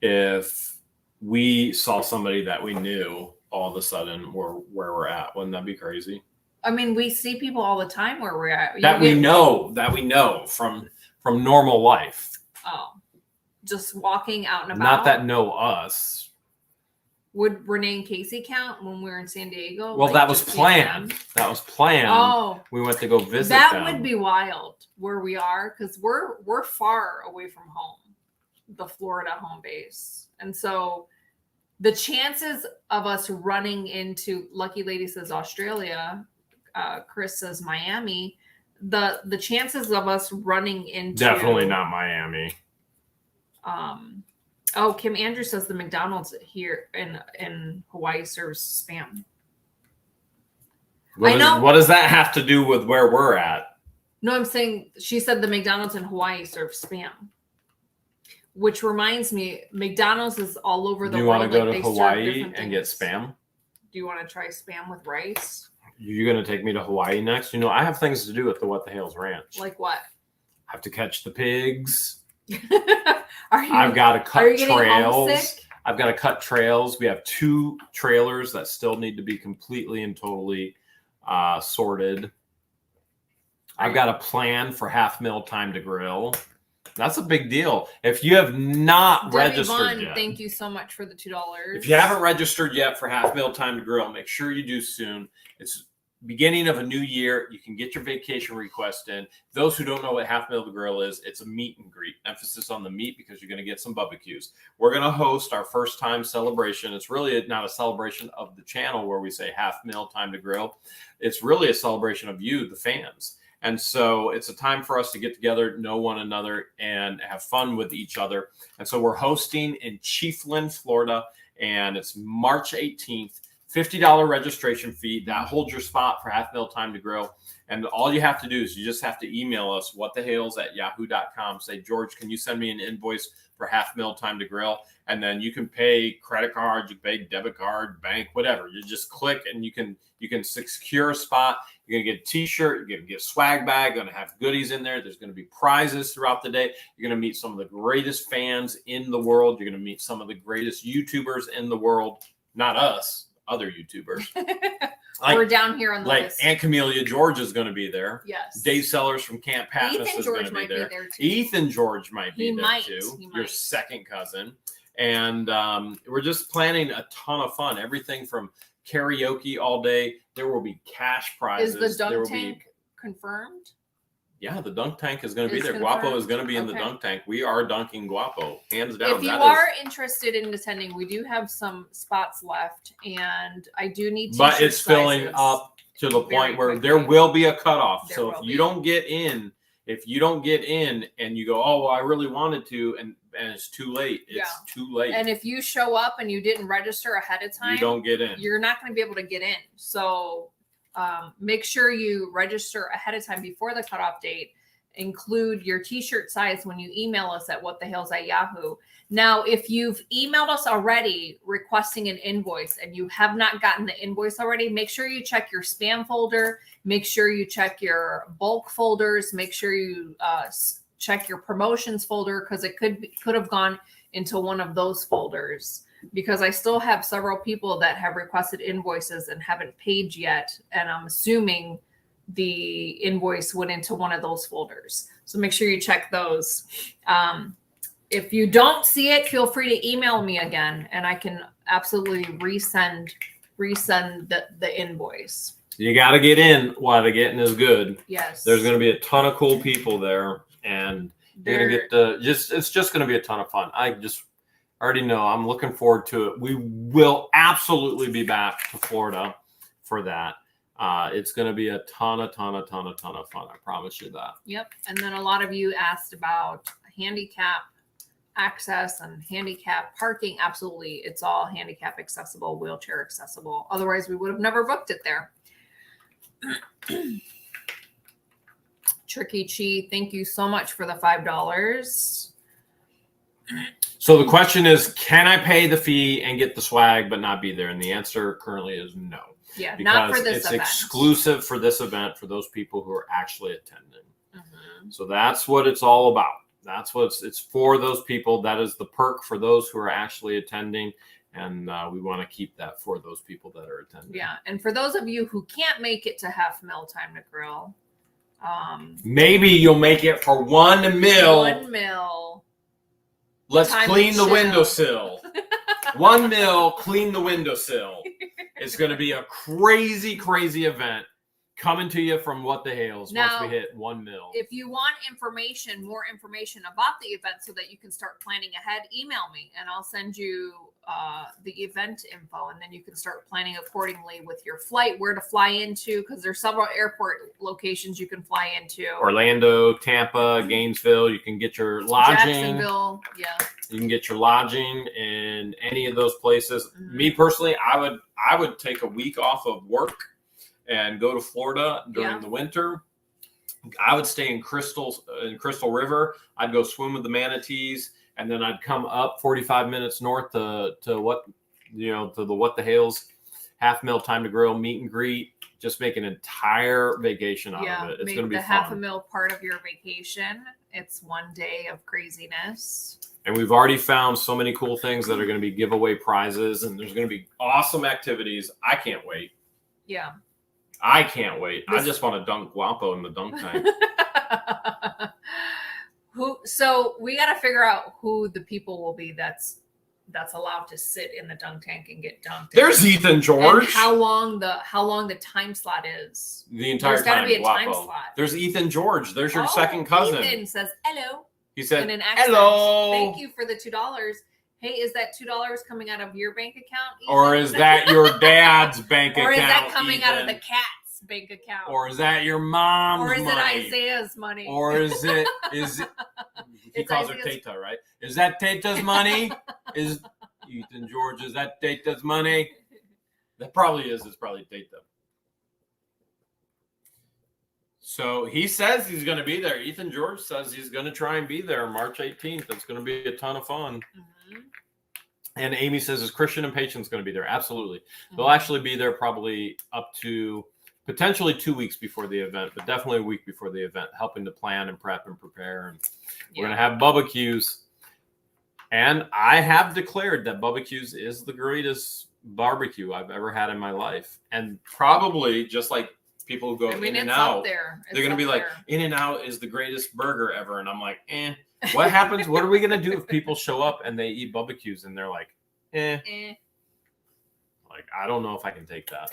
if we saw somebody that we knew all of a sudden where we're at? Wouldn't that be crazy? I mean, we see people all the time where we're at. We know from normal life. Oh, just walking out and about. Not that know us. Would Renee and Casey count when we were in San Diego? Well, that was planned. That was planned. Oh, we went to go visit them. That would be wild where we are, because we're far away from home, the Florida home base, and so The chances of us running into, Lucky Lady says Australia, Chris says Miami. The chances of us running into, definitely not Miami. Oh, Kim Andrews says the McDonald's here in Hawaii serves spam. What does that have to do with where we're at? No, I'm saying she said the McDonald's in Hawaii serves spam. Which reminds me, McDonald's is all over the world. Do you want to go to Hawaii and get spam? Do you want to try spam with rice? You're going to take me to Hawaii next? You know, I have things to do at the What the Hales Ranch. Like what? I have to catch the pigs. I've got to cut trails. Homesick? I've got to cut trails. We have 2 trailers that still need to be completely and totally sorted. I've got a plan for half mil time to grill. That's a big deal. If you have not registered yet, thank you so much for the $2. If you haven't registered yet for half mil time to grill, make sure you do soon. It's beginning of a new year. You can get your vacation request in. Those who don't know what half mil to grill is, it's a meet and greet. Emphasis on the meat because you're going to get some barbecues. We're going to host our first time celebration. It's really not a celebration of the channel where we say half mil time to grill. It's really a celebration of you, the fans. And so it's a time for us to get together, know one another, and have fun with each other. And so we're hosting in Chiefland, Florida, and it's March 18th. $50 registration fee. That holds your spot for half mil time to grill. And all you have to do is you just have to email us, whatthehales@yahoo.com. Say, George, can you send me an invoice for half mil time to grill? And then you can pay credit card, you can pay debit card, bank, whatever. You just click and you can secure a spot. You're going to get a t-shirt. You're going to get a swag bag. You're going to have goodies in there. There's going to be prizes throughout the day. You're going to meet some of the greatest fans in the world. You're going to meet some of the greatest YouTubers in the world. Not us, other YouTubers. We're down here on the list. Aunt Camelia George is going to be there. Yes. Dave Sellers from Camp Patmos is going to be there. Ethan George might be there too. Your second cousin. And we're just planning a ton of fun. Everything from karaoke all day. There will be cash prizes. Is the dunk tank confirmed? Yeah, the dunk tank is going to be there. Confirmed? Guapo is going to be in the dunk tank. We are dunking Guapo, hands down. If you are interested in attending, we do have some spots left, and I do need t-shirt But it's filling up to the point where there will be a cutoff. So if you don't get in, and you go, oh, well, I really wanted to, and it's too late. It's too late. And if you show up and you didn't register ahead of time, you don't get in. You're not going to be able to get in. So make sure you register ahead of time before the cutoff date. Include your t-shirt size when you email us at whatthehales@yahoo. Now, if you've emailed us already requesting an invoice and you have not gotten the invoice already, make sure you check your spam folder. Make sure you check your bulk folders. Make sure you check your promotions folder because it could have gone into one of those folders. Because I still have several people that have requested invoices and haven't paid yet, and I'm assuming the invoice went into one of those folders. So make sure you check those. If you don't see it, feel free to email me again, and I can absolutely resend the invoice. You got to get in while the getting is good. Yes. There's going to be a ton of cool people there, and you're going to get it's just going to be a ton of fun. I just already know I'm looking forward to it. We will absolutely be back to Florida for that. It's going to be a ton of fun. I promise you that. Yep. And then a lot of you asked about handicap access and handicap parking. Absolutely. It's all handicap accessible, wheelchair accessible. Otherwise, we would have never booked it there. Tricky Chi, thank you so much for the $5. So the question is, can I pay the fee and get the swag but not be there? And the answer currently is no. Yeah, not for this event. It's exclusive for this event for those people who are actually attending. Mm-hmm. So that's what it's all about. That's what it's for those people. That is the perk for those who are actually attending. And we want to keep that for those people that are attending. Yeah. And for those of you who can't make it to half mil time to grill. Maybe you'll make it for 1 mil. 1 mil. Let's clean the windowsill. 1 mil, clean the windowsill. It's going to be a crazy, crazy event. coming to you from What the Hales Now, once we hit 1 mil. If you want more information about the event so that you can start planning ahead, email me and I'll send you the event info, and then you can start planning accordingly with your flight, where to fly into, because there's several airport locations you can fly into. Orlando, Tampa, Gainesville. You can get your lodging. Jacksonville, yeah. You can get your lodging in any of those places. Mm-hmm. Me personally, I would take a week off of work and go to Florida during the winter. I would stay in Crystal River. I'd go swim with the manatees, and then I'd come up 45 minutes north to the What the Hales half mil time to grill meet and greet. Just make an entire vacation out of it. It's going to be fun. Half a mil part of your vacation. It's 1 day of craziness. And we've already found so many cool things that are going to be giveaway prizes, and there's going to be awesome activities. I can't wait. Yeah. I can't wait. I just want to dunk Guapo in the dunk tank. So we got to figure out who the people will be that's allowed to sit in the dunk tank and get dunked. There's Ethan George. And how long the time slot is? The entire time. There's got to be a Guapo. time slot. There's Ethan George. There's your second cousin. Ethan says hello. He said in an accent. Hello. Thank you for the $2. Hey, is that $2 coming out of your bank account, Ethan? Or is that your dad's bank account? Or is that coming Ethan? out of the cat's bank account? Or is that your mom's money? Or is it Isaiah's money? Or is it he calls her Tata, right? Is that Tata's money? Is Ethan George, is that Tata's money? That probably is. It's probably Tata. So he says he's going to be there. Ethan George says he's going to try and be there March 18th. It's going to be a ton of fun. Mm-hmm. And Amy says, is Christian and Patience going to be there? Absolutely. Mm-hmm. They'll actually be there probably up to potentially 2 weeks before the event, but definitely a week before the event, helping to plan and prep and prepare. And we're going to have Bubba Q's. And I have declared that Bubba Q's is the greatest barbecue I've ever had in my life. And probably just like people who go In-N-Out, they're going to be like, In-N-Out is the greatest burger ever. And I'm like, what happens? What are we going to do if people show up and they eat Bubba Q's and they're like, Like, I don't know if I can take that.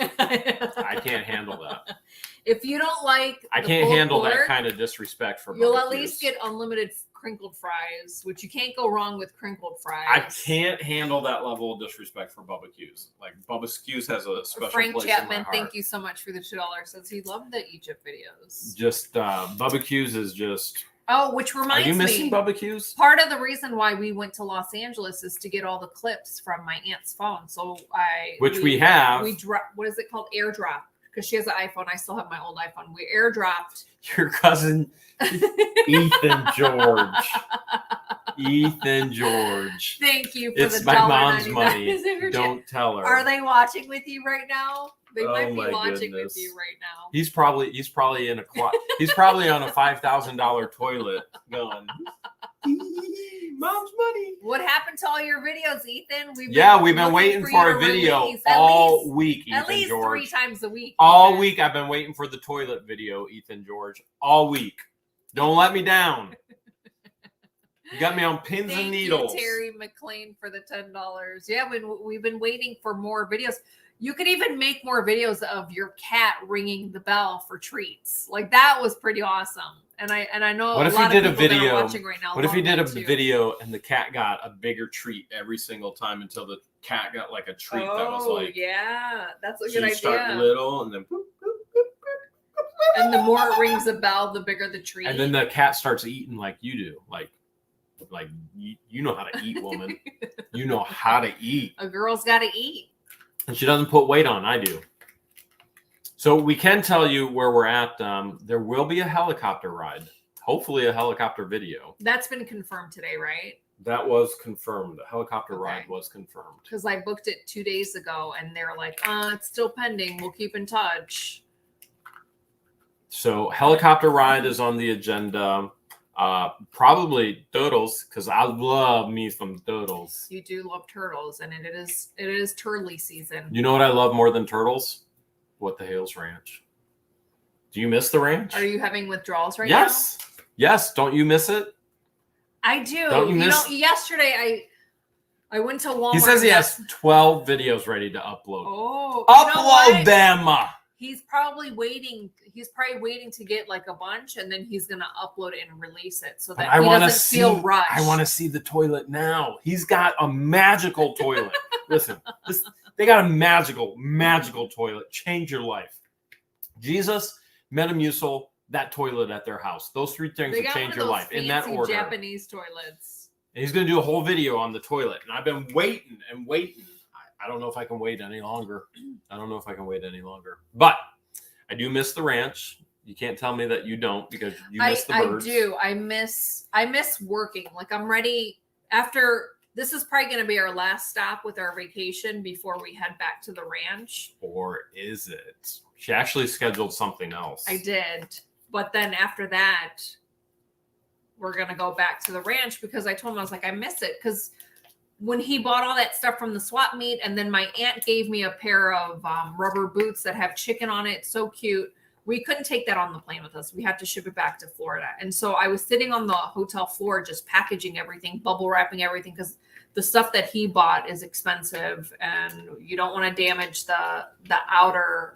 I can't handle that. If you don't like I can't handle that kind of disrespect for you'll Bubba at least Q's. get unlimited crinkled fries, which you can't go wrong with crinkled fries. I can't handle that level of disrespect for Bubba Q's. Like, Bubba Q's has a special Frank place Chapman, in my heart. thank you so much for the $2. Says he loved the Egypt videos. Just Bubba Q's is just. Oh, which reminds me. Are you missing Bubba Q's? Part of the reason why we went to Los Angeles is to get all the clips from my aunt's phone. So we have. We what is it called? Airdrop. Because she has an iPhone. I still have my old iPhone. We airdropped. Your cousin, Ethan George. Ethan George. Thank you for it's the my mom's $1.99. money. Don't tell her. Are they watching with you right now? They might be watching goodness. with you right now. He's probably in a he's probably on a $5,000 toilet going, Mom's money. What happened to all your videos, Ethan? We've been waiting for a video all week, Ethan At least George. 3 times a week. All week I've been waiting for the toilet video, Ethan George. All week. Don't let me down. You got me on pins and needles. Thank you, Terry McLean, for the $10. Yeah, we've been waiting for more videos. You could even make more videos of your cat ringing the bell for treats. Like, that was pretty awesome. And I know what a if lot he of did people a video, that are watching right now. What if he did a video and the cat got a bigger treat every single time until the cat got like a treat that was like. Yeah, that's a so good idea. Start little and then. And the more it rings a bell, the bigger the treat. And then the cat starts eating like you do, like you know how to eat, woman. You know how to eat. A girl's got to eat. And she doesn't put weight on. I do. So we can tell you where we're at. There will be a helicopter ride. Hopefully a helicopter video. That's been confirmed today, right? That was confirmed. The helicopter ride was confirmed. Because I booked it 2 days ago and they're like, it's still pending. We'll keep in touch. So helicopter ride is on the agenda. Probably turtles, because I love me some turtles. You do love turtles, and it is turtley season. You know what I love more than turtles? What the Hales Ranch. Do you miss the ranch? Are you having withdrawals right now? Yes. Don't you miss it? I do. Don't you miss? Yesterday I went to Walmart. He says he has 12 videos ready to upload. Oh, upload them. He's probably waiting to get like a bunch, and then he's gonna upload it and release it so that he doesn't feel rushed. I want to see the toilet now. He's got a magical toilet. Listen, they got a magical toilet. Change your life. Jesus, Metamucil, that toilet at their house. Those 3 things will change your life in that order. Japanese toilets. And he's going to do a whole video on the toilet. And I've been waiting and waiting. I don't know if I can wait any longer. But I do miss the ranch. You can't tell me that you don't, because you miss the birds. I do. I miss working. Like, I'm ready after. This is probably going to be our last stop with our vacation before we head back to the ranch. Or is it? She actually scheduled something else. I did. But then after that, we're going to go back to the ranch, because I told him, I was like, I miss it. Because when he bought all that stuff from the swap meet, and then my aunt gave me a pair of rubber boots that have chicken on it. So cute. We couldn't take that on the plane with us. We had to ship it back to Florida. And so I was sitting on the hotel floor, just packaging everything, bubble wrapping everything, because the stuff that he bought is expensive and you don't want to damage the outer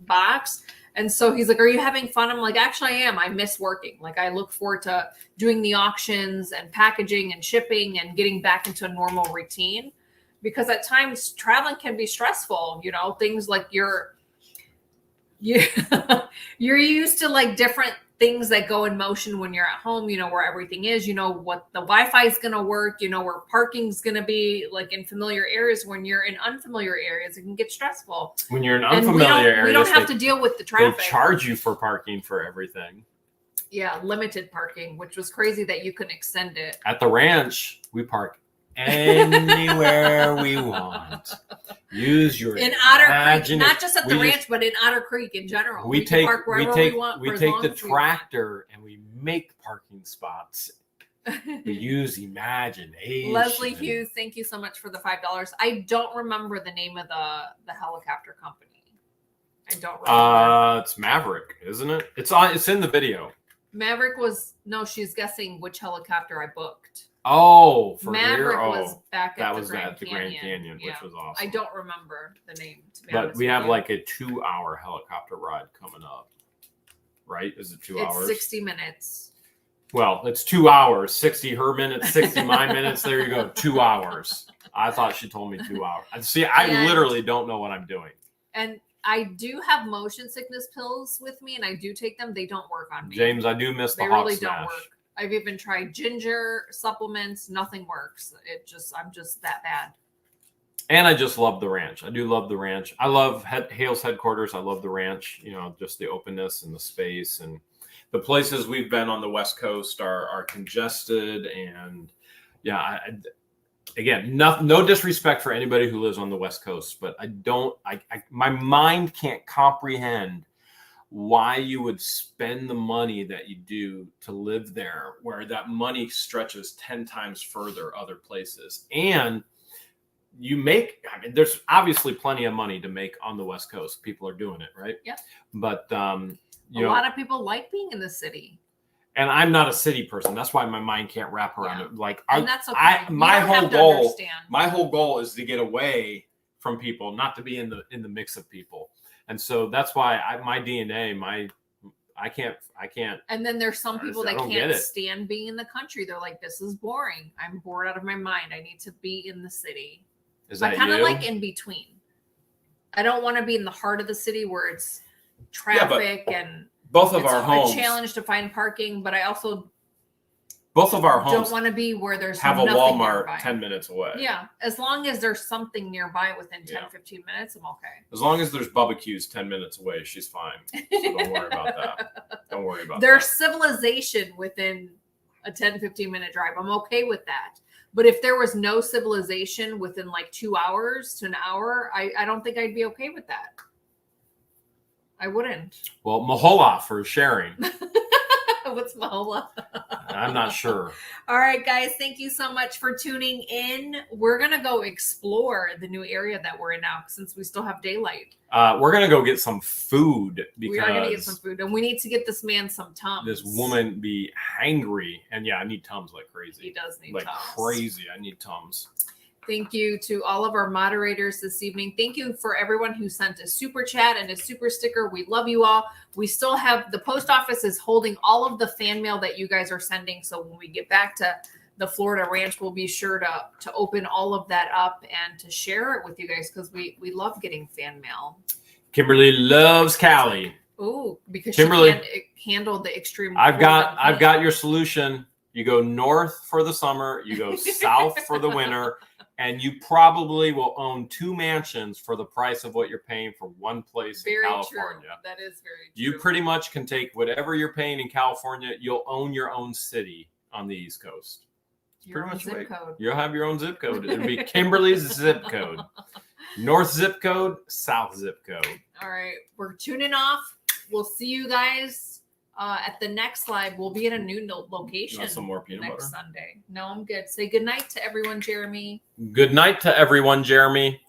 box. And so he's like, are you having fun? I'm like, actually I am. I miss working. Like, I look forward to doing the auctions and packaging and shipping and getting back into a normal routine, because at times traveling can be stressful. You know, things like you're used to like different things that go in motion when you're at home, you know, where everything is, you know, what the Wi-Fi is going to work, you know, where parking's going to be, like in familiar areas. When you're in unfamiliar areas, it can get stressful. When you're in unfamiliar areas, we don't have to deal with the traffic. They charge you for parking for everything. Yeah, limited parking, which was crazy that you couldn't extend it. At the ranch, we park anywhere we want. Use your in Otter Creek, not just at the ranch, but in Otter Creek in general. We take the tractor and we make parking spots. We use imagination. Leslie Hughes, thank you so much for the $5. I don't remember the name of the helicopter company. I don't remember. It's Maverick, isn't it? It's in the video. Maverick was she's guessing which helicopter I booked. Oh, for Maverick real? was back at the Grand Canyon, which was awesome. I don't remember the name, to be honest. But we have like a 2-hour helicopter ride coming up, right? Is it 2 hours? It's 60 minutes. Well, it's 2 hours. 60 her minutes, 60 my minutes. There you go. 2 hours. I thought she told me 2 hours. See, I literally don't know what I'm doing. And I do have motion sickness pills with me, and I do take them. They don't work on me. James, I do miss the hot really smash. Don't work. I've even tried ginger supplements. Nothing works. I'm just that bad. And I just love the ranch. I do love the ranch. I love Hale's headquarters. I love the ranch, you know, just the openness and the space. And the places we've been on the West Coast are congested. And yeah, again, no disrespect for anybody who lives on the West Coast, but my mind can't comprehend why you would spend the money that you do to live there, where that money stretches 10 times further other places. And there's obviously plenty of money to make on the West Coast. People are doing it, right? Yeah. But a lot of people like being in the city. And I'm not a city person. That's why my mind can't wrap around it. Like, and that's okay. My whole goal is to get away from people, not to be in the mix of people. And so that's why my DNA, I can't. And then there's some people that can't stand being in the country. They're like, this is boring. I'm bored out of my mind. I need to be in the city. I kind of like in between. I don't want to be in the heart of the city where it's traffic and both of our homes. It's a challenge to find parking, but I also both of our homes don't want to be where there's have a Walmart nearby. 10 minutes away. Yeah. As long as there's something nearby within 10, 15 minutes, I'm okay. As long as there's barbecues 10 minutes away, she's fine. So don't worry about that. Don't worry about there's civilization within a 10, 15 minute drive. I'm okay with that. But if there was no civilization within like 2 hours to an hour, I don't think I'd be okay with that. I wouldn't. Well, Mahola for sharing. What's Mahola? I'm not sure. All right, guys. Thank you so much for tuning in. We're going to go explore the new area that we're in now since we still have daylight. We're going to go get some food because we are going to get some food, and we need to get this man some Tums. This woman be hangry. And yeah, I need Tums like crazy. He does need like Tums. Crazy. I need Tums. Thank you to all of our moderators this evening. Thank you for everyone who sent a super chat and a super sticker. We love you all. We still have the post office is holding all of the fan mail that you guys are sending. So when we get back to the Florida Ranch, we'll be sure to open all of that up and to share it with you guys because we love getting fan mail. Kimberly loves Cali. Oh, because Kimberly, she can't handle the extreme. I've got your solution. You go north for the summer, you go south for the winter, and you probably will own 2 mansions for the price of what you're paying for one place in California. True. That is very true. You pretty much can take whatever you're paying in California, you'll own your own city on the East Coast. Your own zip code. You'll have your own zip code. It'll be Kimberly's zip code. North zip code, south zip code. All right. We're tuning off. We'll see you guys at the next live. We'll be at a new location. You want some more peanut next butter? Sunday. No, I'm good. Say good night to everyone, Jeremy. Good night to everyone, Jeremy.